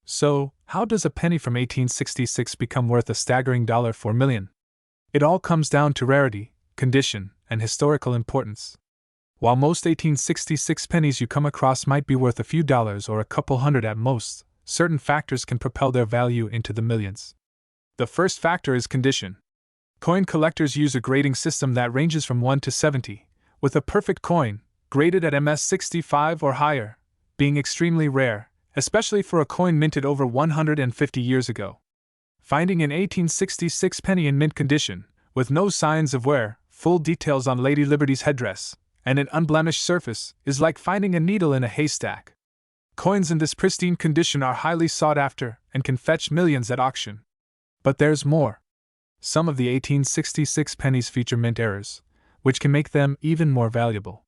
So, how does a penny from 1866 become worth a staggering $4 million? It all comes down to rarity, condition, and historical importance. While most 1866 pennies you come across might be worth a few dollars or a couple hundred at most, certain factors can propel their value into the millions. The first factor is condition. Coin collectors use a grading system that ranges from 1 to 70, with a perfect coin, graded at MS65 or higher, being extremely rare, especially for a coin minted over 150 years ago. Finding an 1866 penny in mint condition, with no signs of wear, full details on Lady Liberty's headdress, and an unblemished surface, is like finding a needle in a haystack. Coins in this pristine condition are highly sought after and can fetch millions at auction. But there's more. Some of the 1866 pennies feature mint errors, which can make them even more valuable.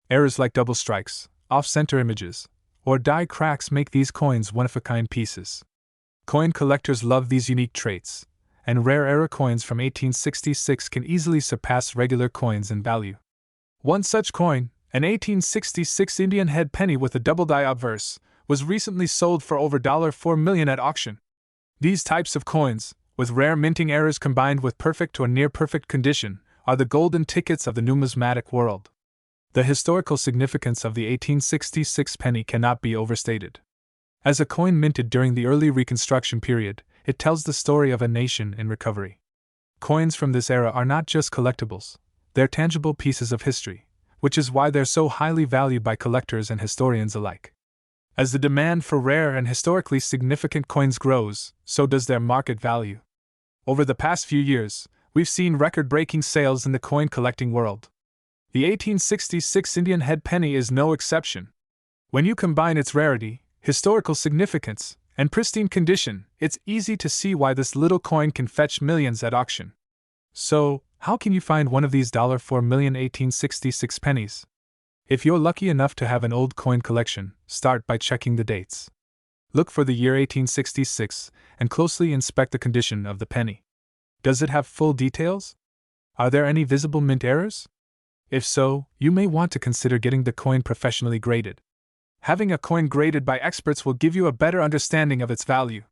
Errors like double strikes, off-center images, or die cracks make these coins one-of-a-kind pieces. Coin collectors love these unique traits, and rare era coins from 1866 can easily surpass regular coins in value. One such coin, an 1866 Indian head penny with a double die obverse, was recently sold for over $4 million at auction. These types of coins, with rare minting errors combined with perfect or near-perfect condition, are the golden tickets of the numismatic world. The historical significance of the 1866 penny cannot be overstated. As a coin minted during the early Reconstruction period, it tells the story of a nation in recovery. Coins from this era are not just collectibles, they're tangible pieces of history, which is why they're so highly valued by collectors and historians alike. As the demand for rare and historically significant coins grows, so does their market value. Over the past few years, we've seen record-breaking sales in the coin collecting world. The 1866 Indian head penny is no exception. When you combine its rarity, historical significance, and pristine condition, it's easy to see why this little coin can fetch millions at auction. So, how can you find one of these $4 million 1866 pennies? If you're lucky enough to have an old coin collection, start by checking the dates. Look for the year 1866 and closely inspect the condition of the penny. Does it have full details? Are there any visible mint errors? If so, you may want to consider getting the coin professionally graded. Having a coin graded by experts will give you a better understanding of its value.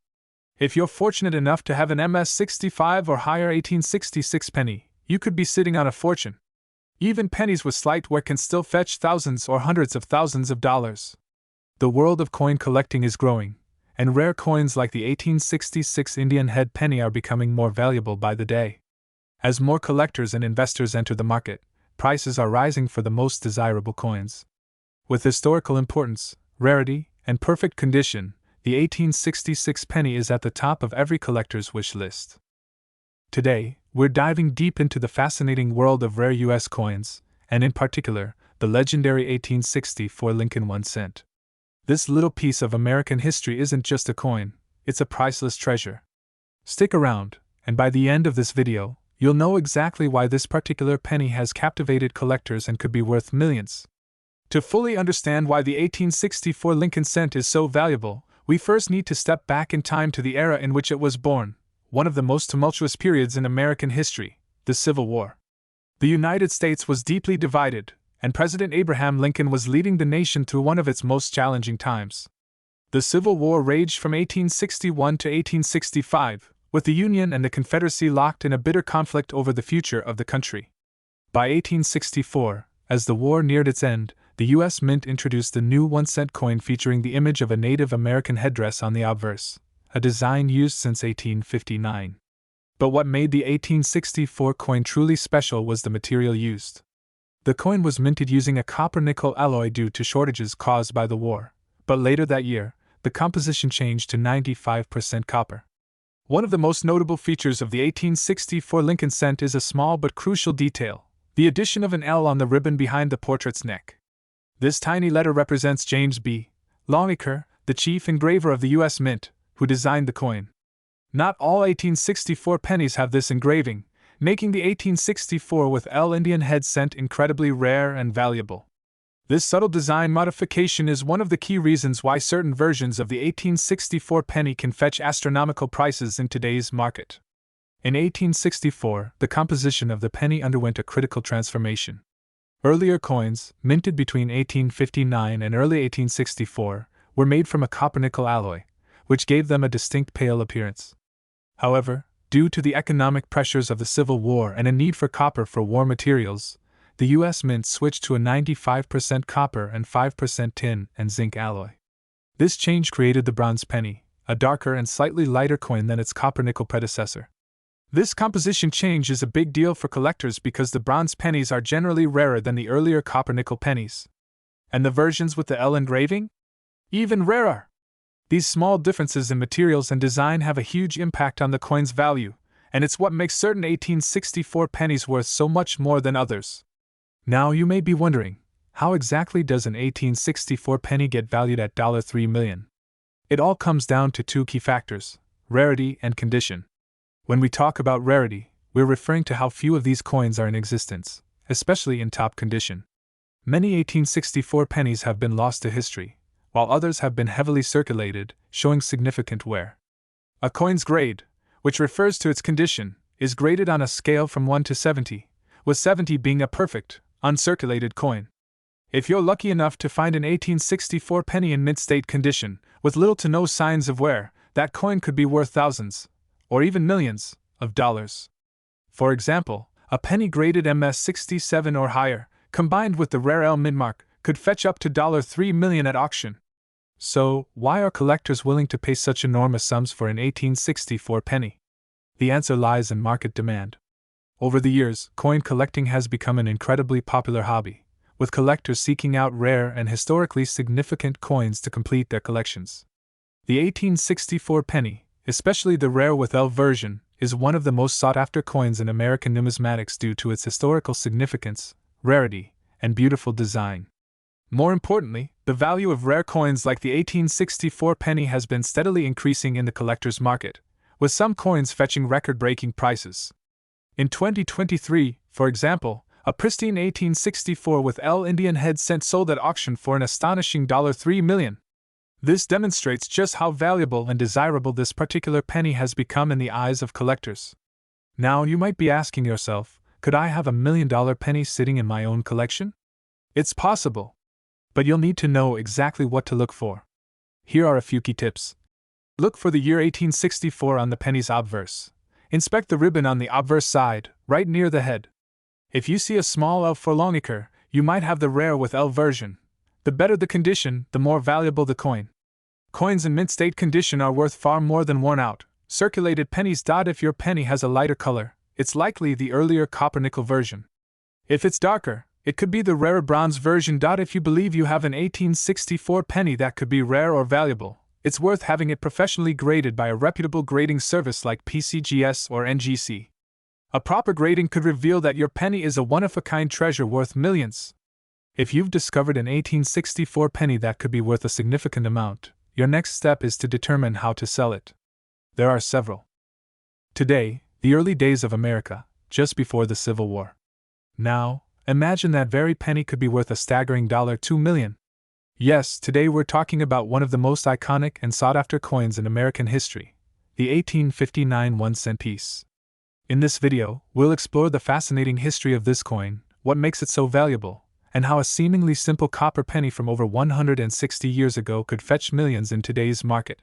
If you're fortunate enough to have an MS-65 or higher 1866 penny, you could be sitting on a fortune. Even pennies with slight wear can still fetch thousands or hundreds of thousands of dollars. The world of coin collecting is growing, and rare coins like the 1866 Indian head penny are becoming more valuable by the day. As more collectors and investors enter the market, prices are rising for the most desirable coins. With historical importance, rarity, and perfect condition, the 1866 penny is at the top of every collector's wish list. Today, we're diving deep into the fascinating world of rare U.S. coins, and in particular, the legendary 1864 Lincoln 1 cent. This little piece of American history isn't just a coin, it's a priceless treasure. Stick around, and by the end of this video, you'll know exactly why this particular penny has captivated collectors and could be worth millions. To fully understand why the 1864 Lincoln cent is so valuable, we first need to step back in time to the era in which it was born, one of the most tumultuous periods in American history, the Civil War. The United States was deeply divided, and President Abraham Lincoln was leading the nation through one of its most challenging times. The Civil War raged from 1861 to 1865, with the Union and the Confederacy locked in a bitter conflict over the future of the country. By 1864, as the war neared its end, the U.S. Mint introduced the new 1-cent coin featuring the image of a Native American headdress on the obverse, a design used since 1859. But what made the 1864 coin truly special was the material used. The coin was minted using a copper-nickel alloy due to shortages caused by the war, but later that year, the composition changed to 95% copper. One of the most notable features of the 1864 Lincoln cent is a small but crucial detail: the addition of an L on the ribbon behind the portrait's neck. This tiny letter represents James B. Longacre, the chief engraver of the U.S. Mint, who designed the coin. Not all 1864 pennies have this engraving, making the 1864 with L Indian head cent incredibly rare and valuable. This subtle design modification is one of the key reasons why certain versions of the 1864 penny can fetch astronomical prices in today's market. In 1864, the composition of the penny underwent a critical transformation. Earlier coins, minted between 1859 and early 1864, were made from a copper-nickel alloy, which gave them a distinct pale appearance. However, due to the economic pressures of the Civil War and a need for copper for war materials, the U.S. Mint switched to a 95% copper and 5% tin and zinc alloy. This change created the bronze penny, a darker and slightly lighter coin than its copper-nickel predecessor. This composition change is a big deal for collectors because the bronze pennies are generally rarer than the earlier copper-nickel pennies. And the versions with the L engraving? even rarer. These small differences in materials and design have a huge impact on the coin's value, and it's what makes certain 1864 pennies worth so much more than others. Now you may be wondering, how exactly does an 1864 penny get valued at $3 million? It all comes down to two key factors: rarity and condition. When we talk about rarity, we're referring to how few of these coins are in existence, especially in top condition. Many 1864 pennies have been lost to history, while others have been heavily circulated, showing significant wear. A coin's grade, which refers to its condition, is graded on a scale from 1 to 70, with 70 being a perfect, uncirculated coin. If you're lucky enough to find an 1864 penny in mint-state condition, with little to no signs of wear, that coin could be worth thousands, or even millions, of dollars. For example, a penny graded MS-67 or higher, combined with the rare L mint mark, could fetch up to $3 million at auction. So, why are collectors willing to pay such enormous sums for an 1864 penny? The answer lies in market demand. Over the years, coin collecting has become an incredibly popular hobby, with collectors seeking out rare and historically significant coins to complete their collections. The 1864 penny, especially the rare with L version, is one of the most sought-after coins in American numismatics due to its historical significance, rarity, and beautiful design. More importantly, the value of rare coins like the 1864 penny has been steadily increasing in the collector's market, with some coins fetching record-breaking prices. In 2023, for example, a pristine 1864 with L Indian head cent sold at auction for an astonishing $3 million. This demonstrates just how valuable and desirable this particular penny has become in the eyes of collectors. Now you might be asking yourself, could I have $1 million penny sitting in my own collection? It's possible. But you'll need to know exactly what to look for. Here are a few key tips. Look for the year 1864 on the penny's obverse. Inspect the ribbon on the obverse side, right near the head. If you see a small L forlorniker, you might have the rare with L version. The better the condition, the more valuable the coin. Coins in mint state condition are worth far more than worn out, circulated pennies. If your penny has a lighter color, it's likely the earlier copper nickel version. If it's darker, it could be the rarer bronze version. If you believe you have an 1864 penny that could be rare or valuable, it's worth having it professionally graded by a reputable grading service like PCGS or NGC. A proper grading could reveal that your penny is a one-of-a-kind treasure worth millions. If you've discovered an 1864 penny that could be worth a significant amount, your next step is to determine how to sell it. There are several. Today, the early days of America, just before the Civil War. Now, imagine that very penny could be worth a staggering $2 million. Yes, today we're talking about one of the most iconic and sought-after coins in American history, the 1859 1-cent piece. In this video, we'll explore the fascinating history of this coin, what makes it so valuable, and how a seemingly simple copper penny from over 160 years ago could fetch millions in today's market.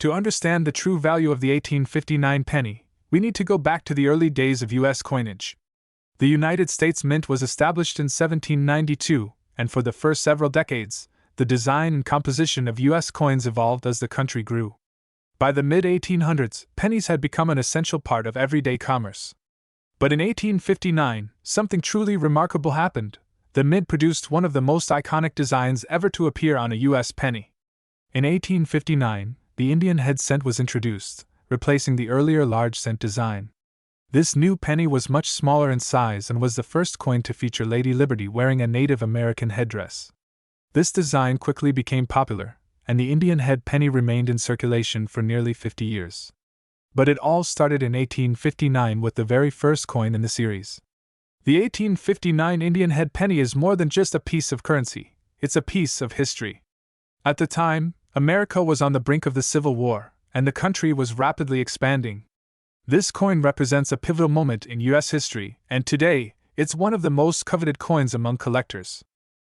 To understand the true value of the 1859 penny, we need to go back to the early days of U.S. coinage. The United States Mint was established in 1792, and for the first several decades, the design and composition of U.S. coins evolved as the country grew. By the mid-1800s, pennies had become an essential part of everyday commerce. But in 1859, something truly remarkable happened. The Mint produced one of the most iconic designs ever to appear on a U.S. penny. In 1859, the Indian head cent was introduced, replacing the earlier large cent design. This new penny was much smaller in size and was the first coin to feature Lady Liberty wearing a Native American headdress. This design quickly became popular, and the Indian head penny remained in circulation for nearly 50 years. But it all started in 1859 with the very first coin in the series. The 1859 Indian head penny is more than just a piece of currency, it's a piece of history. At the time, America was on the brink of the Civil War, and the country was rapidly expanding. This coin represents a pivotal moment in U.S. history, and today, it's one of the most coveted coins among collectors.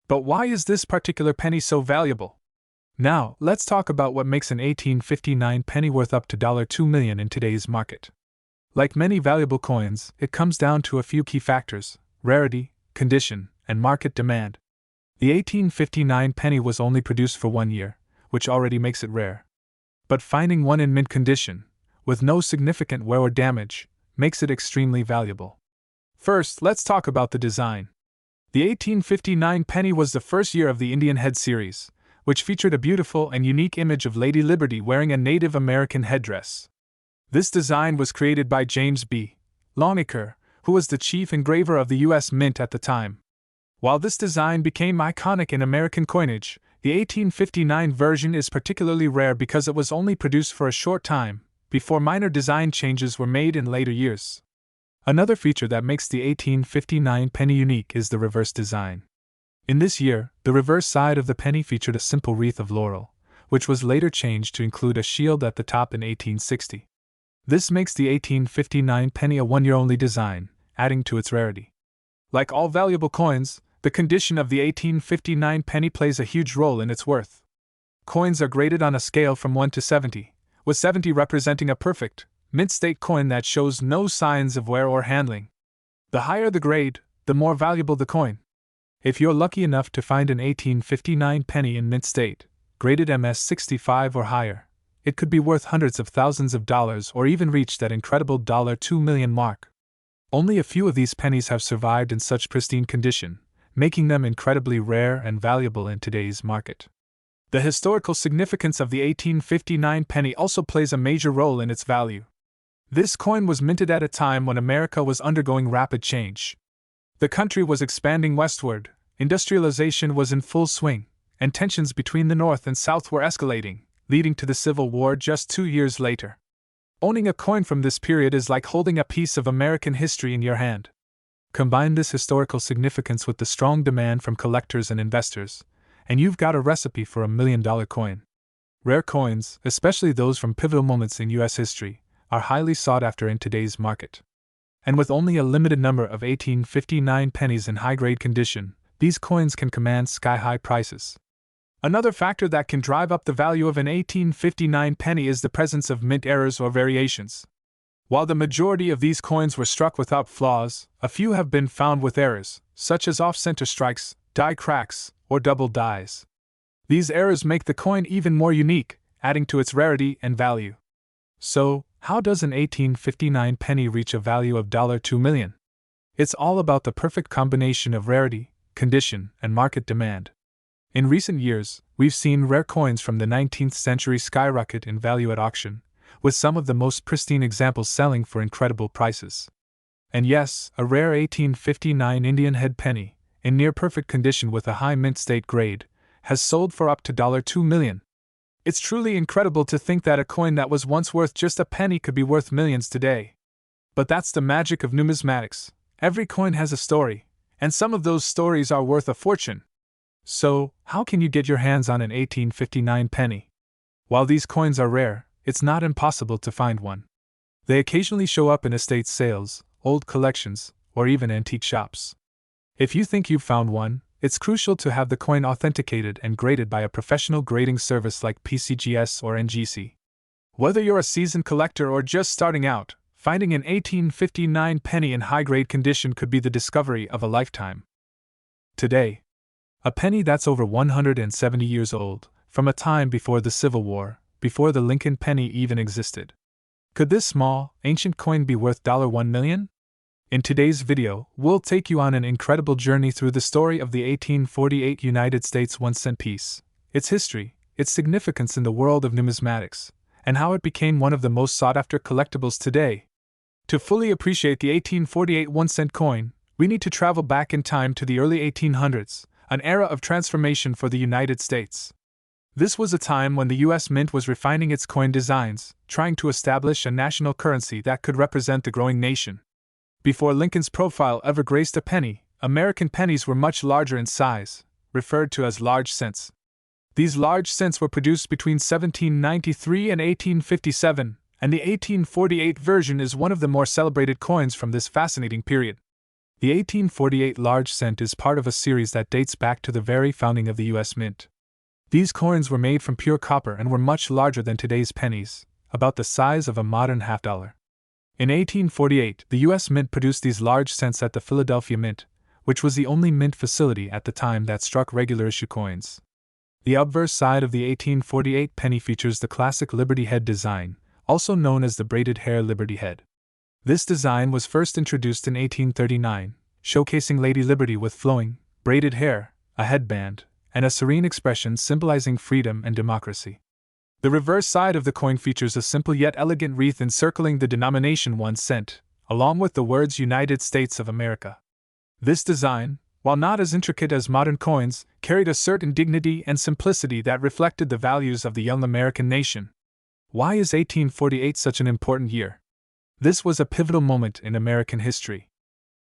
But why is this particular penny so valuable? Now, let's talk about what makes an 1859 penny worth up to $2 million in today's market. Like many valuable coins, it comes down to a few key factors: rarity, condition, and market demand. The 1859 penny was only produced for 1 year, which already makes it rare. But finding one in mint condition, with no significant wear or damage, makes it extremely valuable. First, let's talk about the design. The 1859 penny was the first year of the Indian head series, which featured a beautiful and unique image of Lady Liberty wearing a Native American headdress. This design was created by James B. Longacre, who was the chief engraver of the U.S. Mint at the time. While this design became iconic in American coinage, the 1859 version is particularly rare because it was only produced for a short time, before minor design changes were made in later years. Another feature that makes the 1859 penny unique is the reverse design. In this year, the reverse side of the penny featured a simple wreath of laurel, which was later changed to include a shield at the top in 1860. This makes the 1859 penny a one-year-only design, adding to its rarity. Like all valuable coins, the condition of the 1859 penny plays a huge role in its worth. Coins are graded on a scale from 1 to 70, with 70 representing a perfect, mint-state coin that shows no signs of wear or handling. The higher the grade, the more valuable the coin. If you're lucky enough to find an 1859 penny in mint state, graded MS-65 or higher, it could be worth hundreds of thousands of dollars or even reach that incredible $2 million mark. Only a few of these pennies have survived in such pristine condition, making them incredibly rare and valuable in today's market. The historical significance of the 1859 penny also plays a major role in its value. This coin was minted at a time when America was undergoing rapid change. The country was expanding westward, industrialization was in full swing, and tensions between the North and South were escalating, leading to the Civil War just 2 years later. Owning a coin from this period is like holding a piece of American history in your hand. Combine this historical significance with the strong demand from collectors and investors, and you've got a recipe for $1 million coin. Rare coins, especially those from pivotal moments in U.S. history, are highly sought after in today's market. And with only a limited number of 1859 pennies in high-grade condition, these coins can command sky-high prices. Another factor that can drive up the value of an 1859 penny is the presence of mint errors or variations. While the majority of these coins were struck without flaws, a few have been found with errors, such as off-center strikes, die cracks, or double dies. These errors make the coin even more unique, adding to its rarity and value. So, how does an 1859 penny reach a value of $2 million? It's all about the perfect combination of rarity, condition, and market demand. In recent years, we've seen rare coins from the 19th century skyrocket in value at auction, with some of the most pristine examples selling for incredible prices. And yes, a rare 1859 Indian head penny, in near-perfect condition with a high mint state grade, has sold for up to $2 million. It's truly incredible to think that a coin that was once worth just a penny could be worth millions today. But that's the magic of numismatics. Every coin has a story, and some of those stories are worth a fortune. So, how can you get your hands on an 1859 penny? While these coins are rare, it's not impossible to find one. They occasionally show up in estate sales, old collections, or even antique shops. If you think you've found one, it's crucial to have the coin authenticated and graded by a professional grading service like PCGS or NGC. Whether you're a seasoned collector or just starting out, finding an 1859 penny in high-grade condition could be the discovery of a lifetime. Today, a penny that's over 170 years old, from a time before the Civil War, before the Lincoln penny even existed. Could this small, ancient coin be worth $1 million? In today's video, we'll take you on an incredible journey through the story of the 1848 United States 1-cent piece, its history, its significance in the world of numismatics, and how it became one of the most sought-after collectibles today. To fully appreciate the 1848 1-cent coin, we need to travel back in time to the early 1800s, an era of transformation for the United States. This was a time when the U.S. Mint was refining its coin designs, trying to establish a national currency that could represent the growing nation. Before Lincoln's profile ever graced a penny, American pennies were much larger in size, referred to as large cents. These large cents were produced between 1793 and 1857, and the 1848 version is one of the more celebrated coins from this fascinating period. The 1848 large cent is part of a series that dates back to the very founding of the U.S. Mint. These coins were made from pure copper and were much larger than today's pennies, about the size of a modern half-dollar. In 1848, the U.S. Mint produced these large cents at the Philadelphia Mint, which was the only mint facility at the time that struck regular issue coins. The obverse side of the 1848 penny features the classic Liberty Head design, also known as the braided hair Liberty Head. This design was first introduced in 1839, showcasing Lady Liberty with flowing, braided hair, a headband, and a serene expression symbolizing freedom and democracy. The reverse side of the coin features a simple yet elegant wreath encircling the denomination 1 cent, along with the words United States of America. This design, while not as intricate as modern coins, carried a certain dignity and simplicity that reflected the values of the young American nation. Why is 1848 such an important year? This was a pivotal moment in American history.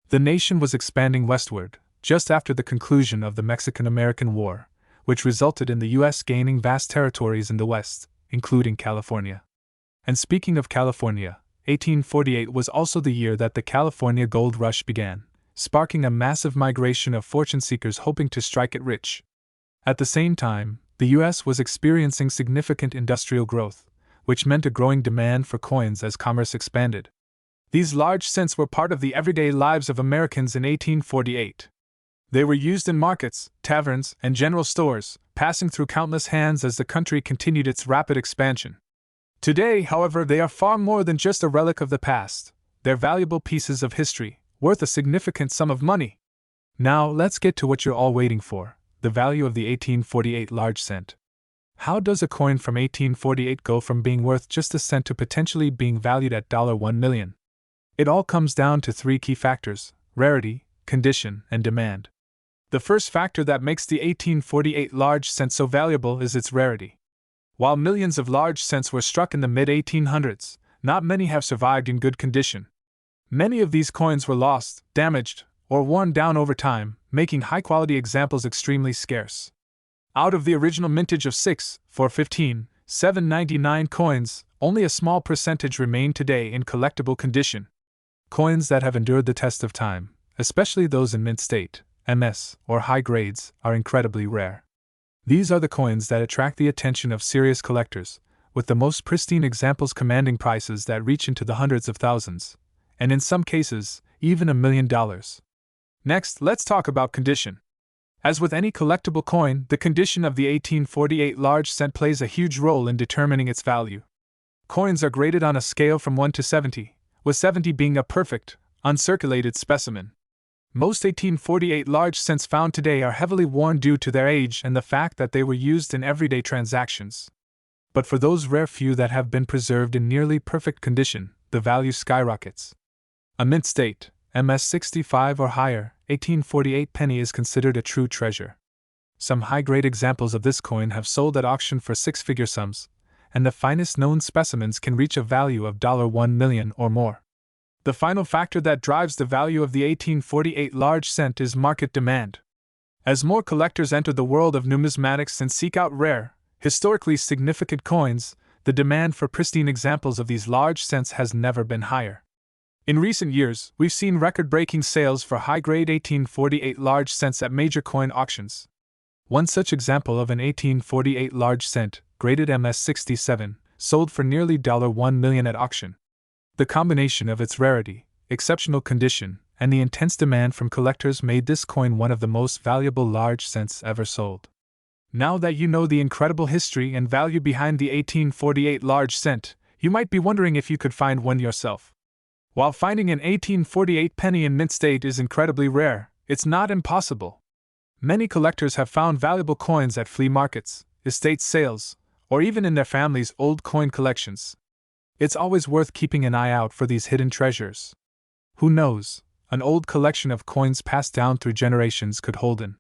The nation was expanding westward, just after the conclusion of the Mexican-American War, which resulted in the U.S. gaining vast territories in the West, including California. And speaking of California, 1848 was also the year that the California gold rush began, sparking a massive migration of fortune seekers hoping to strike it rich. At the same time, the U.S. was experiencing significant industrial growth, which meant a growing demand for coins as commerce expanded. These large cents were part of the everyday lives of Americans in 1848. They were used in markets, taverns, and general stores, passing through countless hands as the country continued its rapid expansion. Today, however, they are far more than just a relic of the past. They're valuable pieces of history, worth a significant sum of money. Now, let's get to what you're all waiting for, the value of the 1848 large cent. How does a coin from 1848 go from being worth just a cent to potentially being valued at $1 million? It all comes down to 3 key factors: rarity, condition, and demand. The first factor that makes the 1848 large cent so valuable is its rarity. While millions of large cents were struck in the mid-1800s, not many have survived in good condition. Many of these coins were lost, damaged, or worn down over time, making high-quality examples extremely scarce. Out of the original mintage of 6, 4, 15, 799 coins, only a small percentage remain today in collectible condition. Coins that have endured the test of time, especially those in mint state, MS, or high grades, are incredibly rare. These are the coins that attract the attention of serious collectors, with the most pristine examples commanding prices that reach into the hundreds of thousands, and in some cases, even $1 million. Next, let's talk about condition. As with any collectible coin, the condition of the 1848 large cent plays a huge role in determining its value. Coins are graded on a scale from 1 to 70, with 70 being a perfect, uncirculated specimen. Most 1848 large cents found today are heavily worn due to their age and the fact that they were used in everyday transactions. But for those rare few that have been preserved in nearly perfect condition, the value skyrockets. A mint state, MS 65 or higher, 1848 penny is considered a true treasure. Some high-grade examples of this coin have sold at auction for 6-figure sums, and the finest known specimens can reach a value of $1 million or more. The final factor that drives the value of the 1848 large cent is market demand. As more collectors enter the world of numismatics and seek out rare, historically significant coins, the demand for pristine examples of these large cents has never been higher. In recent years, we've seen record-breaking sales for high-grade 1848 large cents at major coin auctions. One such example of an 1848 large cent, graded MS 67, sold for nearly $1 million at auction. The combination of its rarity, exceptional condition, and the intense demand from collectors made this coin one of the most valuable large cents ever sold. Now that you know the incredible history and value behind the 1848 large cent, you might be wondering if you could find one yourself. While finding an 1848 penny in mint state is incredibly rare, it's not impossible. Many collectors have found valuable coins at flea markets, estate sales, or even in their family's old coin collections. It's always worth keeping an eye out for these hidden treasures. Who knows, an old collection of coins passed down through generations could hold an